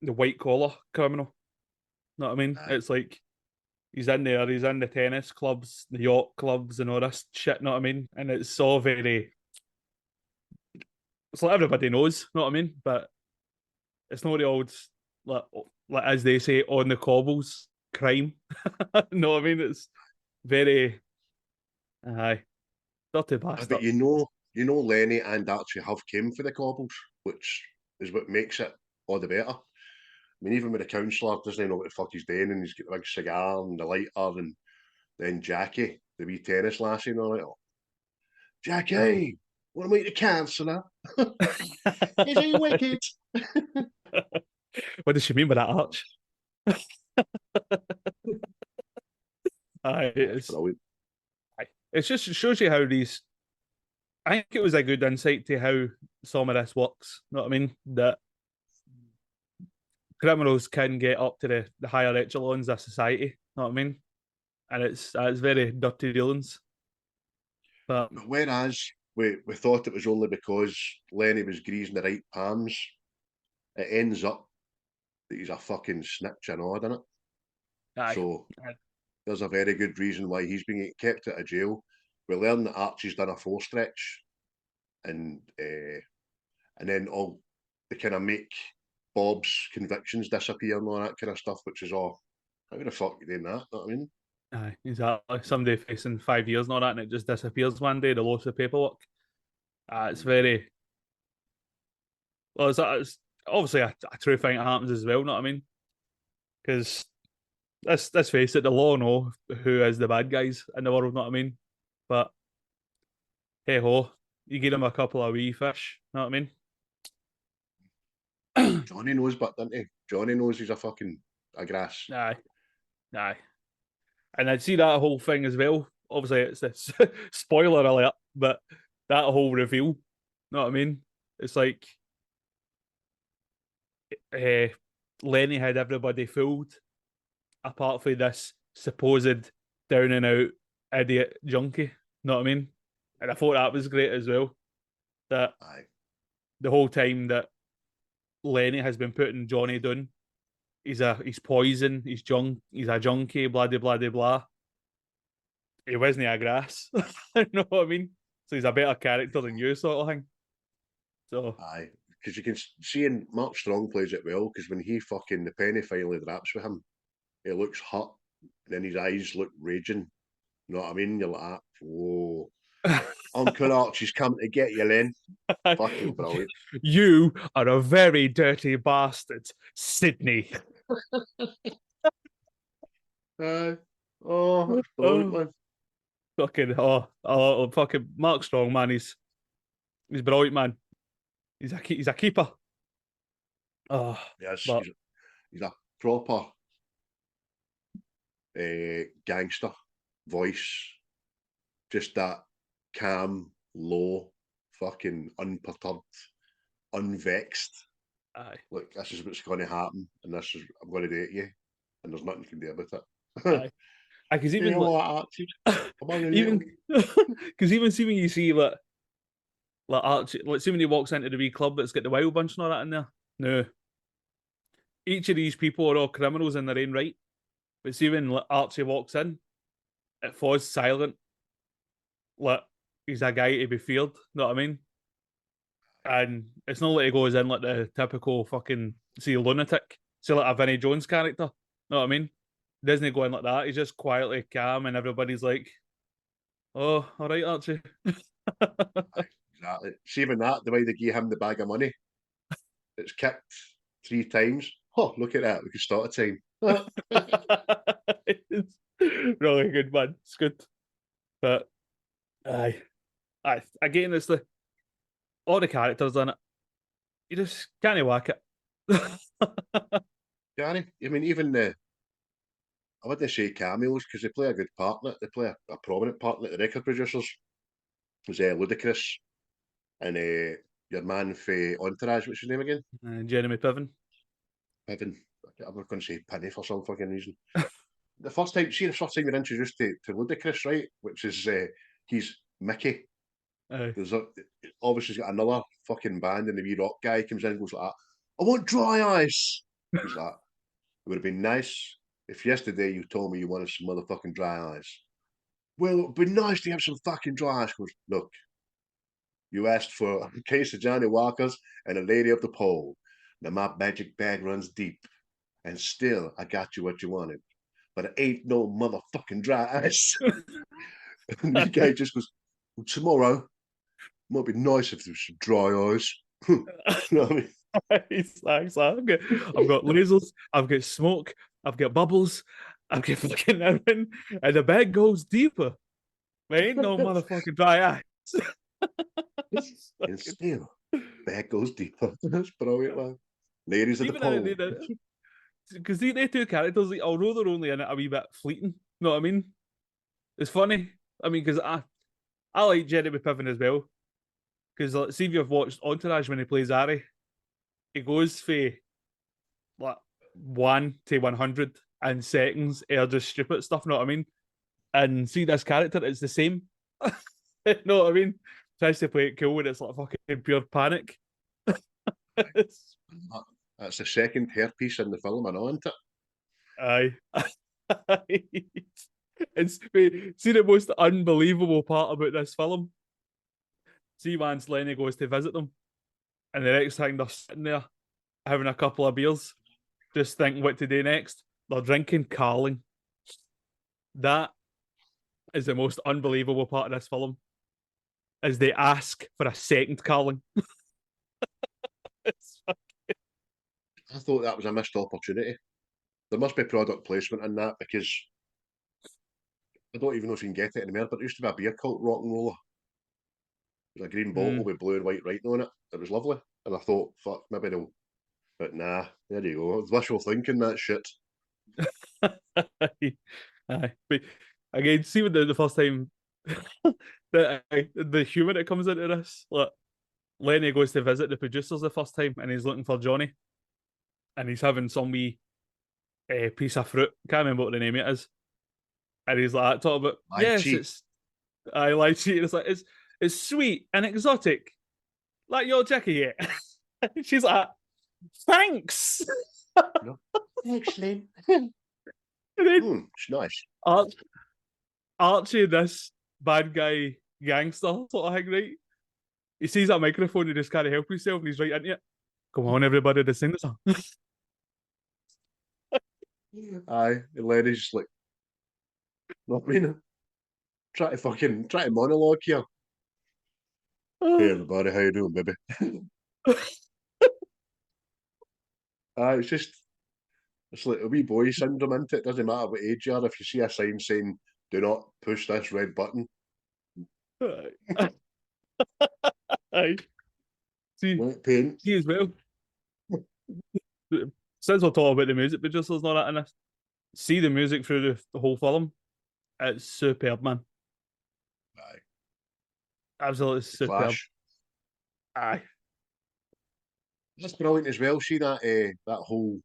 the white collar criminal. Know what I mean? It's like he's in there, he's in the tennis clubs, the yacht clubs, and all this shit. Know what I mean? And it's all very. It's like everybody knows. Know what I mean? But it's not the old, like as they say, on the cobbles crime. Know what I mean? It's very. Aye. Dirty bastard. But you know, Lenny and Archie have came for the cobbles, which is what makes it all the better. I mean, even with the counsellor, doesn't know what the fuck he's doing, and he's got the big cigar and the lighter, and then Jackie, the wee tennis lassie, and all that. Oh, Jackie, want to meet the counsellor? Is he wicked? What does she mean by that, Arch? It just shows you how these. I think it was a good insight to how some of this works. You know what I mean? That criminals can get up to the higher echelons of society. You know what I mean? And it's very dirty dealings. But whereas we thought it was only because Lenny was greasing the right palms, it ends up that he's a fucking snitch and all, doesn't it? Aye. So there's a very good reason why he's being kept out of jail. We learn that Archie's done a 4 stretch, and then all they kind of make Bob's convictions disappear and all that kind of stuff, which is all, how the fuck you doing that? Know what I mean? Aye, exactly. Somebody facing 5 years and all that, and it just disappears one day. The loss of paperwork. It's very. Well, it's obviously a true thing that happens as well. Know what I mean? Because let's face it, the law know who is the bad guys in the world. Know what I mean? But hey ho, you give them a couple of wee fish. Know what I mean? Johnny knows, but doesn't he? Johnny knows he's a grass. Aye. And I'd see that whole thing as well. Obviously, it's this spoiler alert, but that whole reveal. Know what I mean? It's like Lenny had everybody fooled, apart from this supposed down and out idiot junkie. Know what I mean? And I thought that was great as well. That the whole time that Lenny has been putting Johnny down, he's poison, he's a junkie, blah blah blah blah. He wasn't a grass. You know what I mean? So he's a better character than you, sort of thing. So because you can see, and Mark Strong plays it well, because when he the penny finally drops with him, he looks hurt, and then his eyes look raging. You know what I mean? You're like, whoa. Uncle Archie's come to get you, Len. Fucking brilliant. You are a very dirty bastard, Sydney. That's brilliant, man. Fucking Mark Strong, man. He's brilliant, man. He's a keeper. Oh, yes, he's a proper gangster voice. Just that calm, low, fucking unperturbed, unvexed. Aye. Look, this is what's going to happen, and I'm going to do it to you, and there's nothing you can do about it. Aye. Because even even see when you see like Archie, like see when he walks into the wee club that's got the wild bunch and all that in there. No, each of these people are all criminals in their own right. But see when Archie walks in, it falls silent. Like he's a guy to be feared. Know what I mean? And it's not like he goes in like the typical fucking lunatic, like a Vinnie Jones character. Know what I mean? Doesn't he go in like that? He's just quietly calm, and everybody's like, "Oh, all right, Archie." Exactly. See, even that, the way they gave him the bag of money, it's kicked 3 times. Oh, look at that. We could start a time. It's really good, man. It's good. But again, it's all the characters in it. You just can't whack it. Gary, I mean, even I wouldn't say cameos because they play a good part in it. They play a prominent part in it. The record producers was Ludacris and your man for Entourage. What's his name again? Jeremy Piven. Piven. I'm not going to say Penny for some fucking reason. The first time you're introduced to Ludacris, right? Which is he's Mickey. There's obviously he's got another fucking band, and the wee rock guy comes in and goes like, "I want dry ice." He's like, "It would have been nice if yesterday you told me you wanted some motherfucking dry ice. Well, it would be nice to have some fucking dry ice." Goes, "Look, you asked for a case of Johnny Walkers and a lady of the pole. Now my magic bag runs deep, and still I got you what you wanted. But it ain't no motherfucking dry ice." And the guy just goes, "Well, tomorrow might be nice if there's some dry ice." You know what I mean? He's like, I've got lasers, I've got smoke, I've got bubbles, I've got fucking everything, and the bag goes deeper. There ain't no motherfucking dry ice. And still, bag goes deeper. That's brilliant, man. Ladies of the pole. Because they two characters, like, although they're only in it a wee bit fleeting, you know what I mean? It's funny. I mean, because I like Jeremy Piven as well. Because like, see if you've watched Entourage when he plays Ari, he goes for like 1 to 100 in seconds or just stupid stuff, know what I mean? And see this character, it's the same. Know what I mean? Tries to play it cool when it's like fucking pure panic. That's the second hairpiece in the film, I know, isn't it? Aye. It's see the most unbelievable part about this film. See, once Lenny goes to visit them, and the next time they're sitting there having a couple of beers, just thinking what to do next. They're drinking Carling. That is the most unbelievable part of this film. Is they ask for a second Carling. I thought that was a missed opportunity. There must be product placement in that because I don't even know if you can get it anymore, but there used to be a beer called RockNRolla. It was a green bottle with blue and white writing on it. It was lovely. And I thought, fuck, maybe they'll. But nah, there you go. It's wishful thinking, that shit. Aye. But again, see when the first time the humour that comes into this, like Lenny goes to visit the producers the first time and he's looking for Johnny. And he's having some wee piece of fruit. Can't remember what the name it is. And he's like, talk about yes, it's I lychee. It's like it's sweet and exotic, like your Jackie. She's like, thanks. No. Thanks, Lynn. It's nice. Archie, this bad guy gangster sort of thing, right? He sees that microphone and just can't help himself, and he's right into it. Come on, everybody, to sing the song. Aye, and Lenny's just like, no, I mean, try to monologue here. Hey everybody, how you doing, baby? It's like a wee boy syndrome, isn't it? Doesn't matter what age you are. If you see a sign saying "Do not push this red button," Aye. See paint. as well. Since we're talking about the music producers and all that in this, see the music through the whole film. It's superb, man. Aye. Absolutely superb. Flash. Aye. That's brilliant as well. See that that whole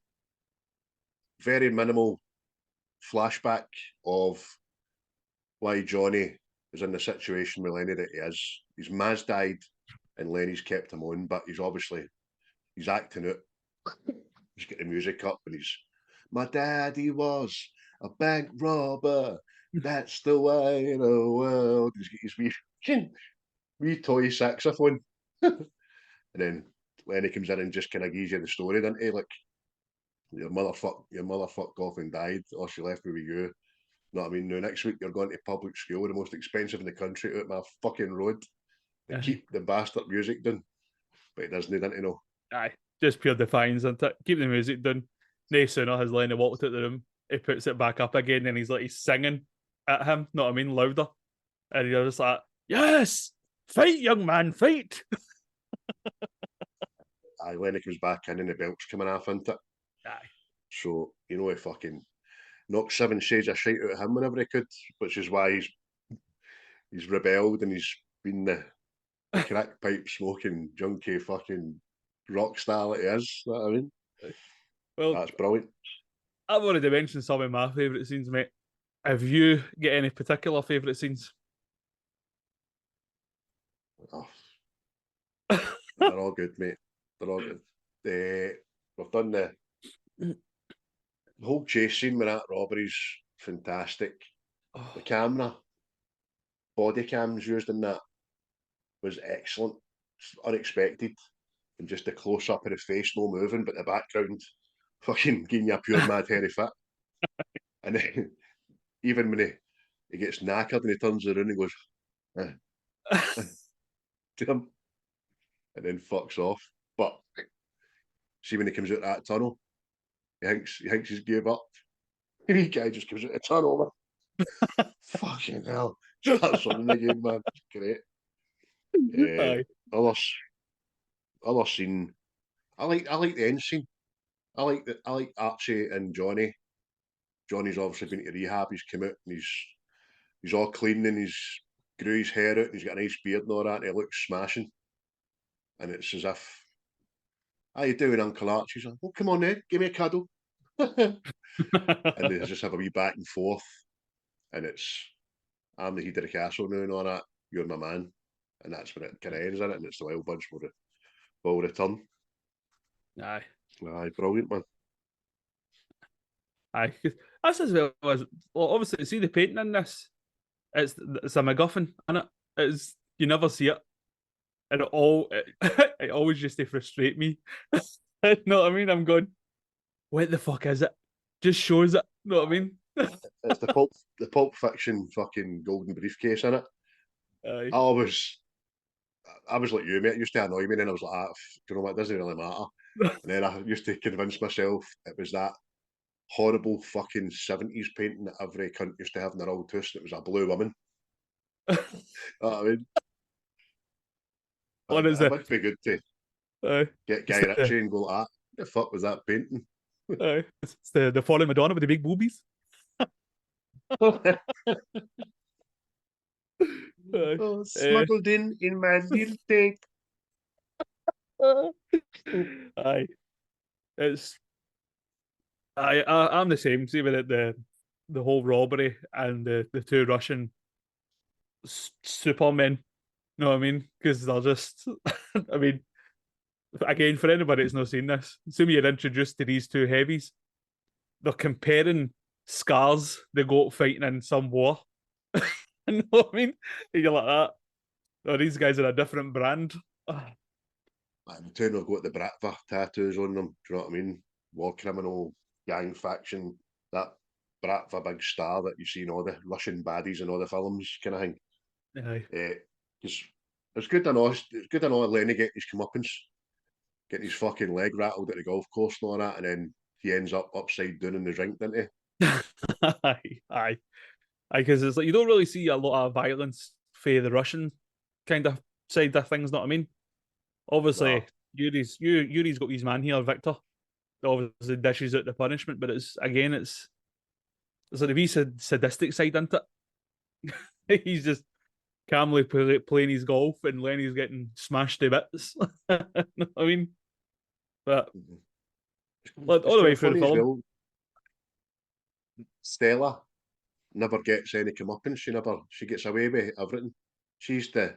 very minimal flashback of why Johnny is in the situation with Lenny that he is. His Maz died and Lenny's kept him on, but he's acting it. He's got the music up and my daddy was a bank robber. That's the way the world. He's got his wee toy saxophone. And then Lenny comes in and just kind of gives you the story, doesn't he? Like, your mother fucked off and died, or she left me with you. You know what I mean? Now, next week you're going to public school, the most expensive in the country, out my fucking road. They keep the bastard music down. But it doesn't, doesn't he, know? Aye, just pure defiance, and keep the music down. No sooner has Lenny walked out the room, he puts it back up again, and he's singing at him, know what I mean, louder. And you're just like, yes, fight, young man, fight. Aye, Lenny comes back in and the belt's coming off, isn't it? Aye. So, he fucking knocked 7 shades of shite out of him whenever he could, which is why he's rebelled and he's been the crack pipe smoking junkie fucking rock star that he is. You know what I mean? Well, that's brilliant. I've already mentioned some of my favourite scenes, mate. Have you got any particular favourite scenes? Oh. They're all good, mate. They're all good. We've done the whole chase scene with that robbery's fantastic. Oh. The camera, body cams used in that was excellent. Unexpected. And just a close up of the face, no moving, but the background fucking giving you a pure mad hairy fit. And then, even when he gets knackered and he turns around and goes, to him, and then fucks off. But see, when he comes out that tunnel, he thinks he's gave up. And the guy just comes out the tunnel. Fucking hell. Starts running again, man. It's great. Other scene. I like the end scene. I like Archie and Johnny. Johnny's obviously been to rehab. He's come out and he's all clean and he's grew his hair out and he's got a nice beard and all that and he looks smashing. And it's as if, how you doing, Uncle Archie? He's like, oh, come on then, give me a cuddle. And they just have a wee back and forth. And it's, I'm the head of the castle now and all that. You're my man. And that's when it kind of ends in it. And it's the Wild Bunch will return. Aye. Aye, brilliant, man. Aye. That's as well as, well, obviously, see the painting in this? It's a MacGuffin, innit? It's, you never see it. And it always used to frustrate me. You know what I mean? I'm going, what the fuck is it? Just shows it. You know what I mean? It's the Pulp Fiction fucking golden briefcase in it. Aye. I was like you, mate. It used to annoy me, and I was like, you know what? It doesn't really matter. And then I used to convince myself it was that horrible fucking 70s painting that every cunt used to have in their old house. It was a blue woman. You know what I mean? What is it? It would be good to get Guy Ritchie and go like, what the fuck was that painting? It's the fallen Madonna with the big boobies. Smuggled in my little tank. Aye. I'm the same. See with it, the whole robbery and the two Russian supermen. You know what I mean? Because they're just, I mean, again, for anybody that's not seen this, assuming you're introduced to these two heavies, they're comparing scars they go out fighting in some war. You know what I mean? And you're like that. Oh, these guys are a different brand. The two have got the Bratva tattoos on them. Do you know what I mean? War criminal, gang faction, that Bratva big star that you see in all the Russian baddies in all the films, kind of thing. Aye. It's good to know Lenny getting his comeuppance, getting his fucking leg rattled at the golf course and all that, and then he ends up upside down in the drink, doesn't he? Aye. Because it's like you don't really see a lot of violence for the Russian kind of side of things, know what I mean? Obviously, no. Yuri's got his man here, Victor. Obviously dishes out the punishment, but it's like the wee sadistic side, isn't it? He's just calmly playing his golf and Lenny's getting smashed to bits. Know what I mean? But all the way through the film. Well, Stella never gets any comeuppance. She gets away with everything. She's the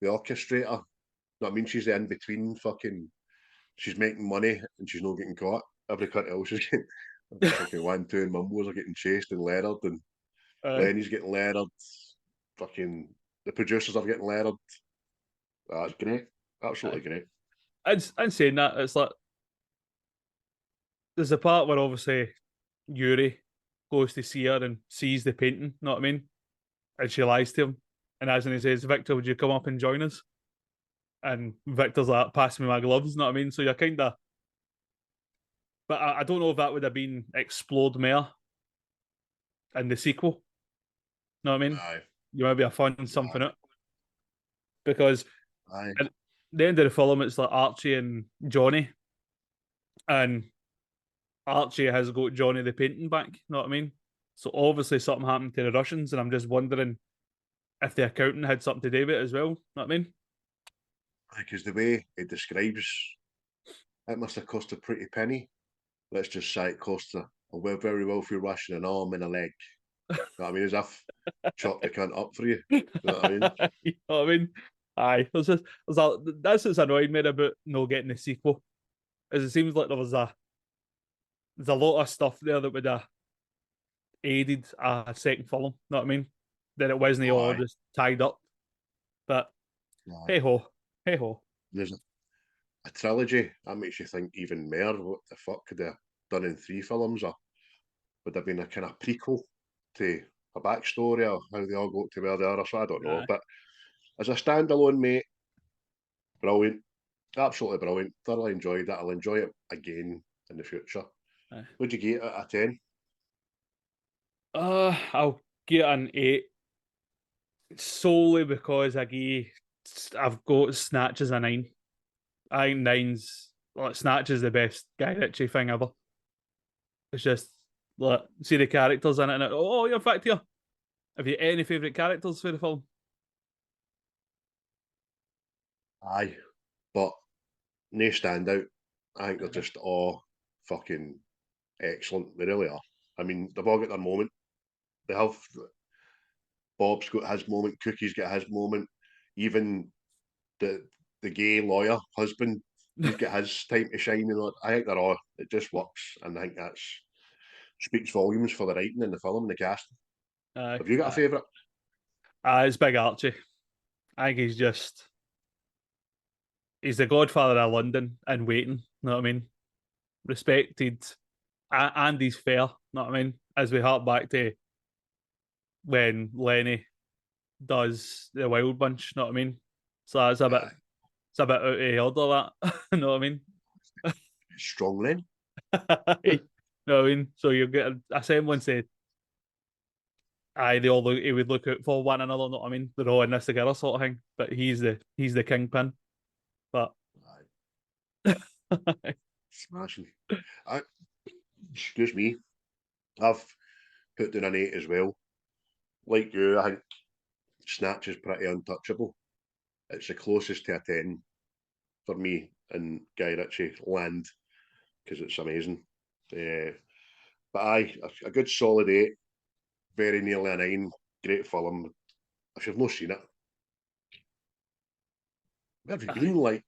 orchestrator. You know what I mean? She's the in-between fucking, she's making money and she's not getting caught. Every cunt else is getting fucking 1, 2 and Mumbos are getting chased and leathered and Lenny's getting leathered. Fucking the producers are getting leathered. That's great. Absolutely great. and saying that, it's like there's a part where obviously Yuri goes to see her and sees the painting, know what I mean? And she lies to him. And as he says, Victor, would you come up and join us? And Victor's like, pass me my gloves, know what I mean? So you're kind of. But I don't know if that would have been explored more in the sequel. Know what I mean? Aye. You maybe have fun something out. Because Aye. at the end of the film, it's like Archie and Johnny. And Archie has got Johnny the painting back, know what I mean? So obviously something happened to the Russians, and I'm just wondering if the accountant had something to do with it as well, know what I mean? Because the way it describes, it must have cost a pretty penny. Let's just say it cost a very wealthy Russian an arm and a leg. You know what I mean? As if chop the cunt up for you. You know what I mean? You know what I mean? Aye. That's what's annoyed me about no getting the sequel. As it seems like there's a lot of stuff there that would have aided a second film, know what I mean? That it wasn't all Aye. just tied up. But hey ho. There's a trilogy that makes you think even more. What the fuck could they have done in 3 films, or would have been a kind of prequel to a backstory, or how they all got to where they are? So I don't know. Aye. But as a standalone, mate, brilliant, absolutely brilliant. Thoroughly enjoyed it. I'll enjoy it again in the future. Aye. Would you get it out of 10? I'll give it an 8 solely because I've got Snatch as a 9. I think 9's like Snatch is the best Guy Ritchie thing ever. It's just like see the characters in it, and in fact here, have you any favourite characters for the film? Aye, but no standout. I think they're just all fucking excellent. They really are. I mean, they've all got their moment. They have. Bob's got his moment. Cookie's got his moment. Even the gay lawyer husband, he's got his time to shine. I think they're all. It just works, and I think that's speaks volumes for the writing in the film and the casting. Aye. Have you got a favourite? It's Big Archie. I think he's the godfather of London and waiting, know what I mean? Respected, and he's fair, know what I mean? As we hark back to when Lenny does the Wild Bunch, know what I mean? So it's a bit out of order, that, know what I mean? Strong then. know what I mean? So you get a semblance of he would look out for one another, know what I mean? They're all in this together sort of thing. But he's the kingpin. But smashing. Excuse me. I've put down an 8 as well. Like you, I think Snatch is pretty untouchable. It's the closest to a 10 for me in Guy Ritchie land, because it's amazing. But aye, a good solid 8, very nearly a 9. Great film. If you've not seen it, where have you been? Like,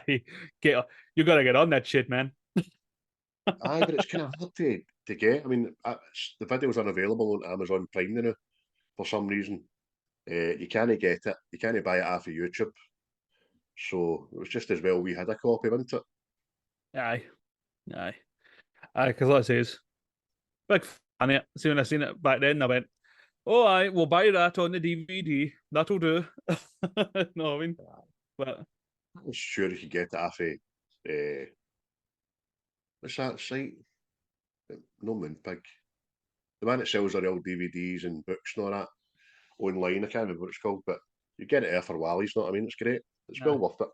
you got to get on that shit, man. aye, but it's kind of hard to get. I mean, the video's unavailable on Amazon Prime now for some reason. You can't get it. You can't buy it off of YouTube. So it was just as well we had a copy, wasn't it? Aye. Because like I says, big fan of it. See, when I seen it back then, I went, "Oh, aye, we'll buy that on the DVD. That'll do." No, I mean, but I'm sure you could get it off of what's that site? No Moonpig. The man that sells all the old DVDs and books and all that online. I can't remember what it's called, but you get it there for Wally's, know what I mean? It's great. It's well worth it.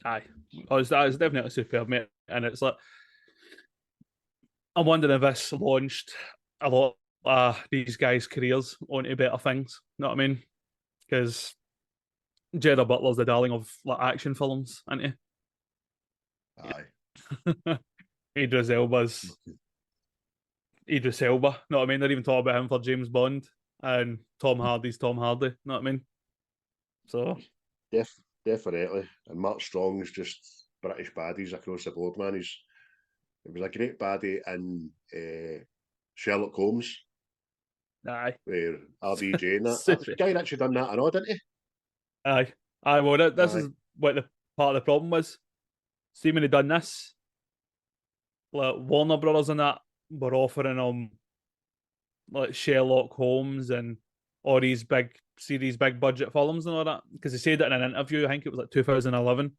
Aye. It's definitely superb, mate. And it's like, I'm wondering if this launched a lot of these guys' careers onto better things, know what I mean? Because Gerard Butler's the darling of like action films, isn't he? Aye. Idris Elba, know what I mean? They're even talking about him for James Bond, and Tom Hardy's Tom Hardy, know what I mean? So Definitely. And Mark Strong's just British baddies across the board, man. He was a great baddie in Sherlock Holmes. Aye. Where RDJ and that. Guy actually done that and all, didn't he? Aye. Well, this is what part of the problem was, see when they done this, like Warner Brothers and that were offering them like Sherlock Holmes and all these big series, big budget films and all that. Because he said it in an interview, I think it was like 2011.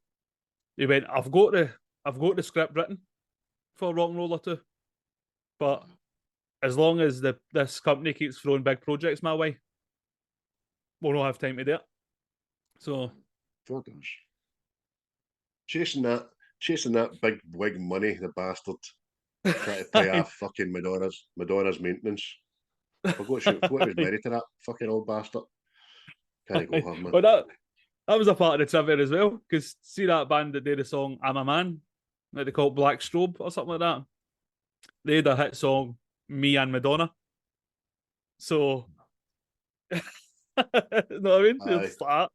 He went, I've got the script written for RockNRolla 2, but as long as this company keeps throwing big projects my way, we'll not have time to do it. So, God knows. Chasing that big wig money, the bastard. Trying to pay off fucking Madonna's maintenance. Forgot he was married to that fucking old bastard. Can't go home, man. But that was a part of the trivia as well, because see that band that did the song I'm a Man, like they call it Black Strobe or something like that? They had a hit song, Me and Madonna. So, you know what I mean? It's like that.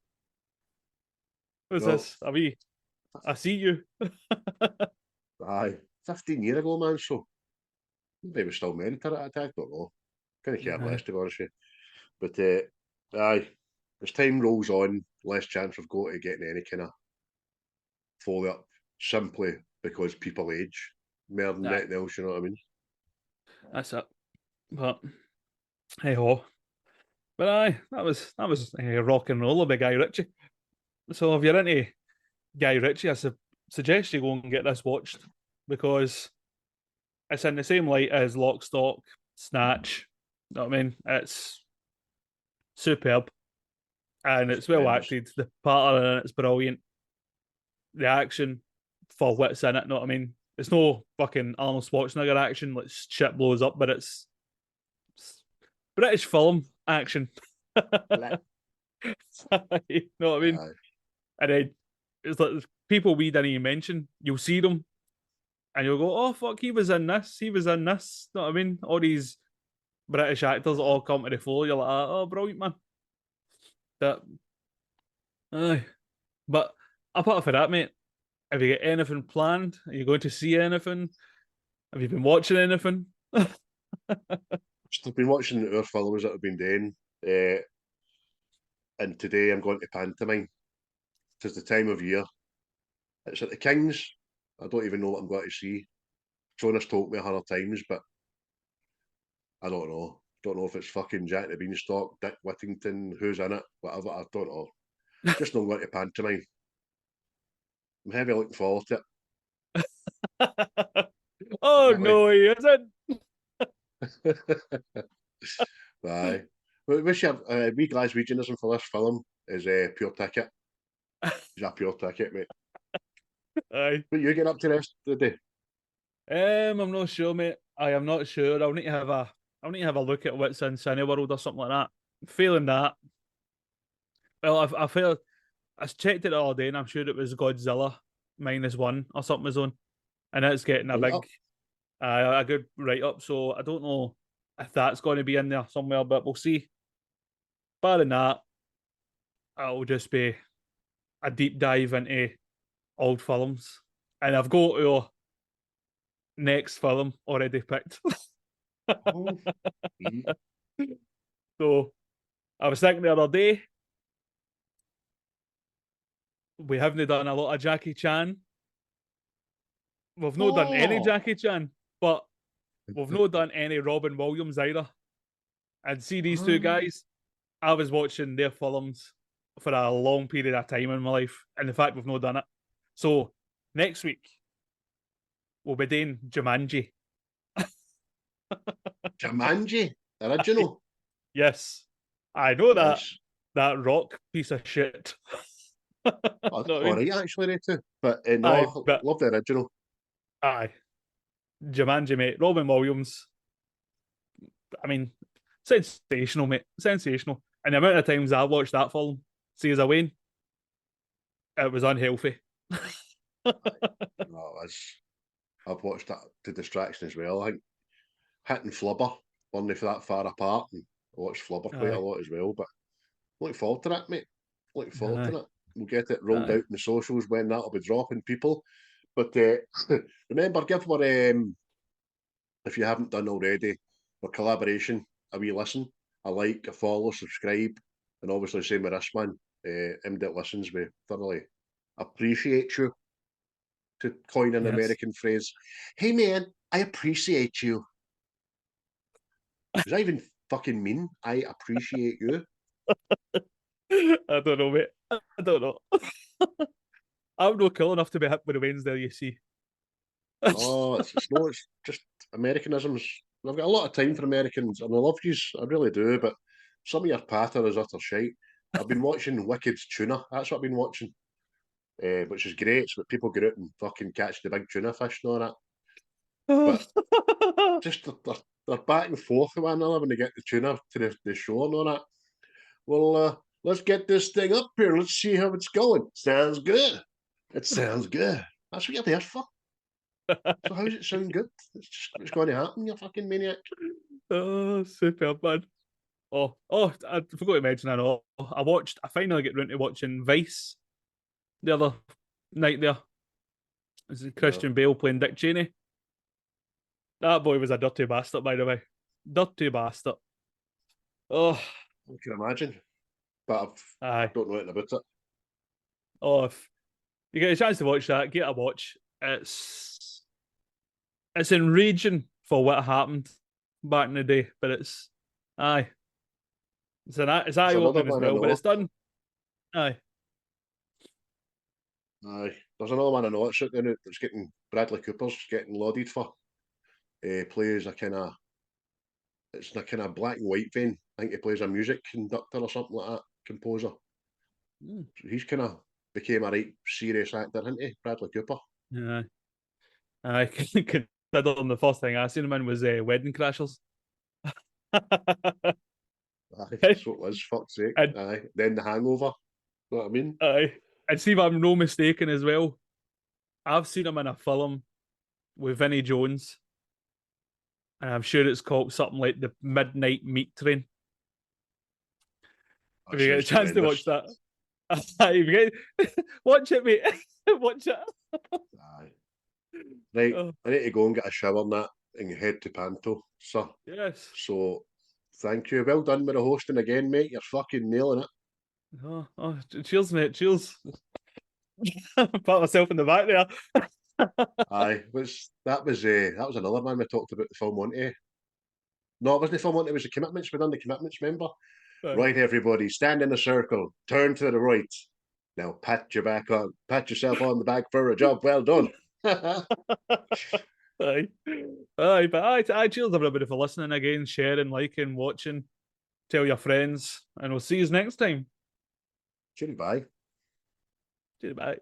What's this? I see you. Aye. 15 years ago, man, so maybe we're still married to that. I don't know. Kind of care less, to be honest with you. But, aye, as time rolls on, less chance we've got of getting any kind of follow-up, simply because people age more than anything else, you know what I mean? That's it. But, hey ho. But aye, that was RockNRolla by Guy Ritchie. So if you're into Guy Ritchie, I suggest you go and get this watched, because it's in the same light as Lock, Stock, Snatch. You know what I mean? It's superb. And it's well acted. The pattern in it's brilliant. The action for what's in it, you know what I mean? It's no fucking Arnold Schwarzenegger action, like shit blows up, but it's British film action. You know what I mean? And then it's like people we didn't even mention, you'll see them and you'll go, oh fuck, he was in this. You know what I mean? All these British actors all come to the fore, you're like, oh, brilliant, man. But apart from that, mate, have you got anything planned? Are you going to see anything? Have you been watching anything? I've been watching our films that I've been doing, and today I'm going to pantomime. It's the time of year. It's at the King's. I don't even know what I'm going to see. Jonas told me 100 times, but I don't know. Don't know if it's fucking Jack the Beanstalk, Dick Whittington, who's in it, whatever. I don't know. Just know I'm going to pantomime. I'm heavy looking forward to it. Oh no, he isn't. Aye. Wish you wee Glaswegianism for this film is pure ticket. It's a pure ticket, mate. Aye. What you getting up to the rest of the day? I'm not sure, mate. I am not sure. I'll need to have a look at what's in Cineworld or something like that. Failing that, well, I checked it the other day and I'm sure it was Godzilla -1 or something was on, and it's getting a good write up. So I don't know if that's going to be in there somewhere, but we'll see. Barring that, it'll just be a deep dive into old films, and I've got your next film already picked. So I was thinking the other day, we haven't done a lot of Jackie Chan. We've not done any Jackie Chan, but we've not done any Robin Williams either. And see these two guys, I was watching their films for a long period of time in my life, and the fact we've not done it. So next week we'll be doing Jumanji. Jumanji, original. Yes, I know Nice. that rock piece of shit. Oh, alright, actually, too. But no, Aye, love the original. Aye, Jumanji, mate. Robin Williams. I mean, sensational, mate. Sensational. And the amount of times I watched that film, see as a Wayne, it was unhealthy. No, I've watched that to distraction as well. I think hitting Flubber, only for that far apart, and I watched Flubber quite a lot as well. But looking forward to that, mate. Looking forward to it. We'll get it rolled out in the socials when that'll be dropping, people. But remember, give our if you haven't done already, our collaboration a wee listen, a like, a follow, subscribe, and obviously same with this man. Him that listens, we thoroughly appreciate you, to coin an Yes. American phrase. Hey man, I appreciate you. Does that even fucking mean I appreciate you? I don't know, mate. I don't know. I'm not cool enough to be hit with the Wednesday, you see. Oh, it's just Americanisms. I've got a lot of time for Americans, and I love yous, I really do, but some of your patter is utter shite. I've been watching Wicked Tuna, that's what I've been watching, which is great. It's what people get out and fucking catch the big tuna fish and all that. But just they're back and forth with one another when they get the tuna to the shore and all that. Well, let's get this thing up here. Let's see how it's going. Sounds good. It sounds good. That's what you're there for. So how does it sound good? It's just what's going to happen, you fucking maniac. Oh, superb, man. Oh, I forgot to mention, I finally get round to watching Vice the other night there. This is Christian Bale playing Dick Cheney. That boy was a dirty bastard, by the way. Dirty bastard. Oh, I can imagine. But I don't know anything about it. Oh, if you get a chance to watch that, get a watch. It's enraging for what happened back in the day, but it's eye opening as well, but it's done. Aye. There's another one I know that's out there that's getting Bradley Cooper's getting lauded for. Plays a kind of black and white vein. I think he plays a music conductor or something like that, composer. So he's kind of became a right serious actor, hasn't he, Bradley Cooper? Yeah. I consider him the first thing I seen him in was Wedding Crashers. That's what it was, fuck's sake. Then The Hangover. You know what I mean? And see if I'm no mistaken as well, I've seen him in a film with Vinnie Jones, and I'm sure it's called something like The Midnight Meat Train. If you get a chance to watch that, watch it, mate. Watch it. Right, I need to go and get a shower and that and head to Panto, sir. Yes. So, thank you. Well done with the hosting again, mate. You're fucking nailing it. Oh, cheers, mate. Cheers. Pat myself in the back there. That was another man we talked about the film, wasn't it? No, it wasn't the film, it was the Commitments. We done the Commitments, remember? Right, everybody, stand in a circle, turn to the right. Now pat yourself on the back for a job well done. Aye, but cheers everybody for listening again, sharing, liking, watching. Tell your friends, and we'll see you next time. Cheery bye. Cheery bye.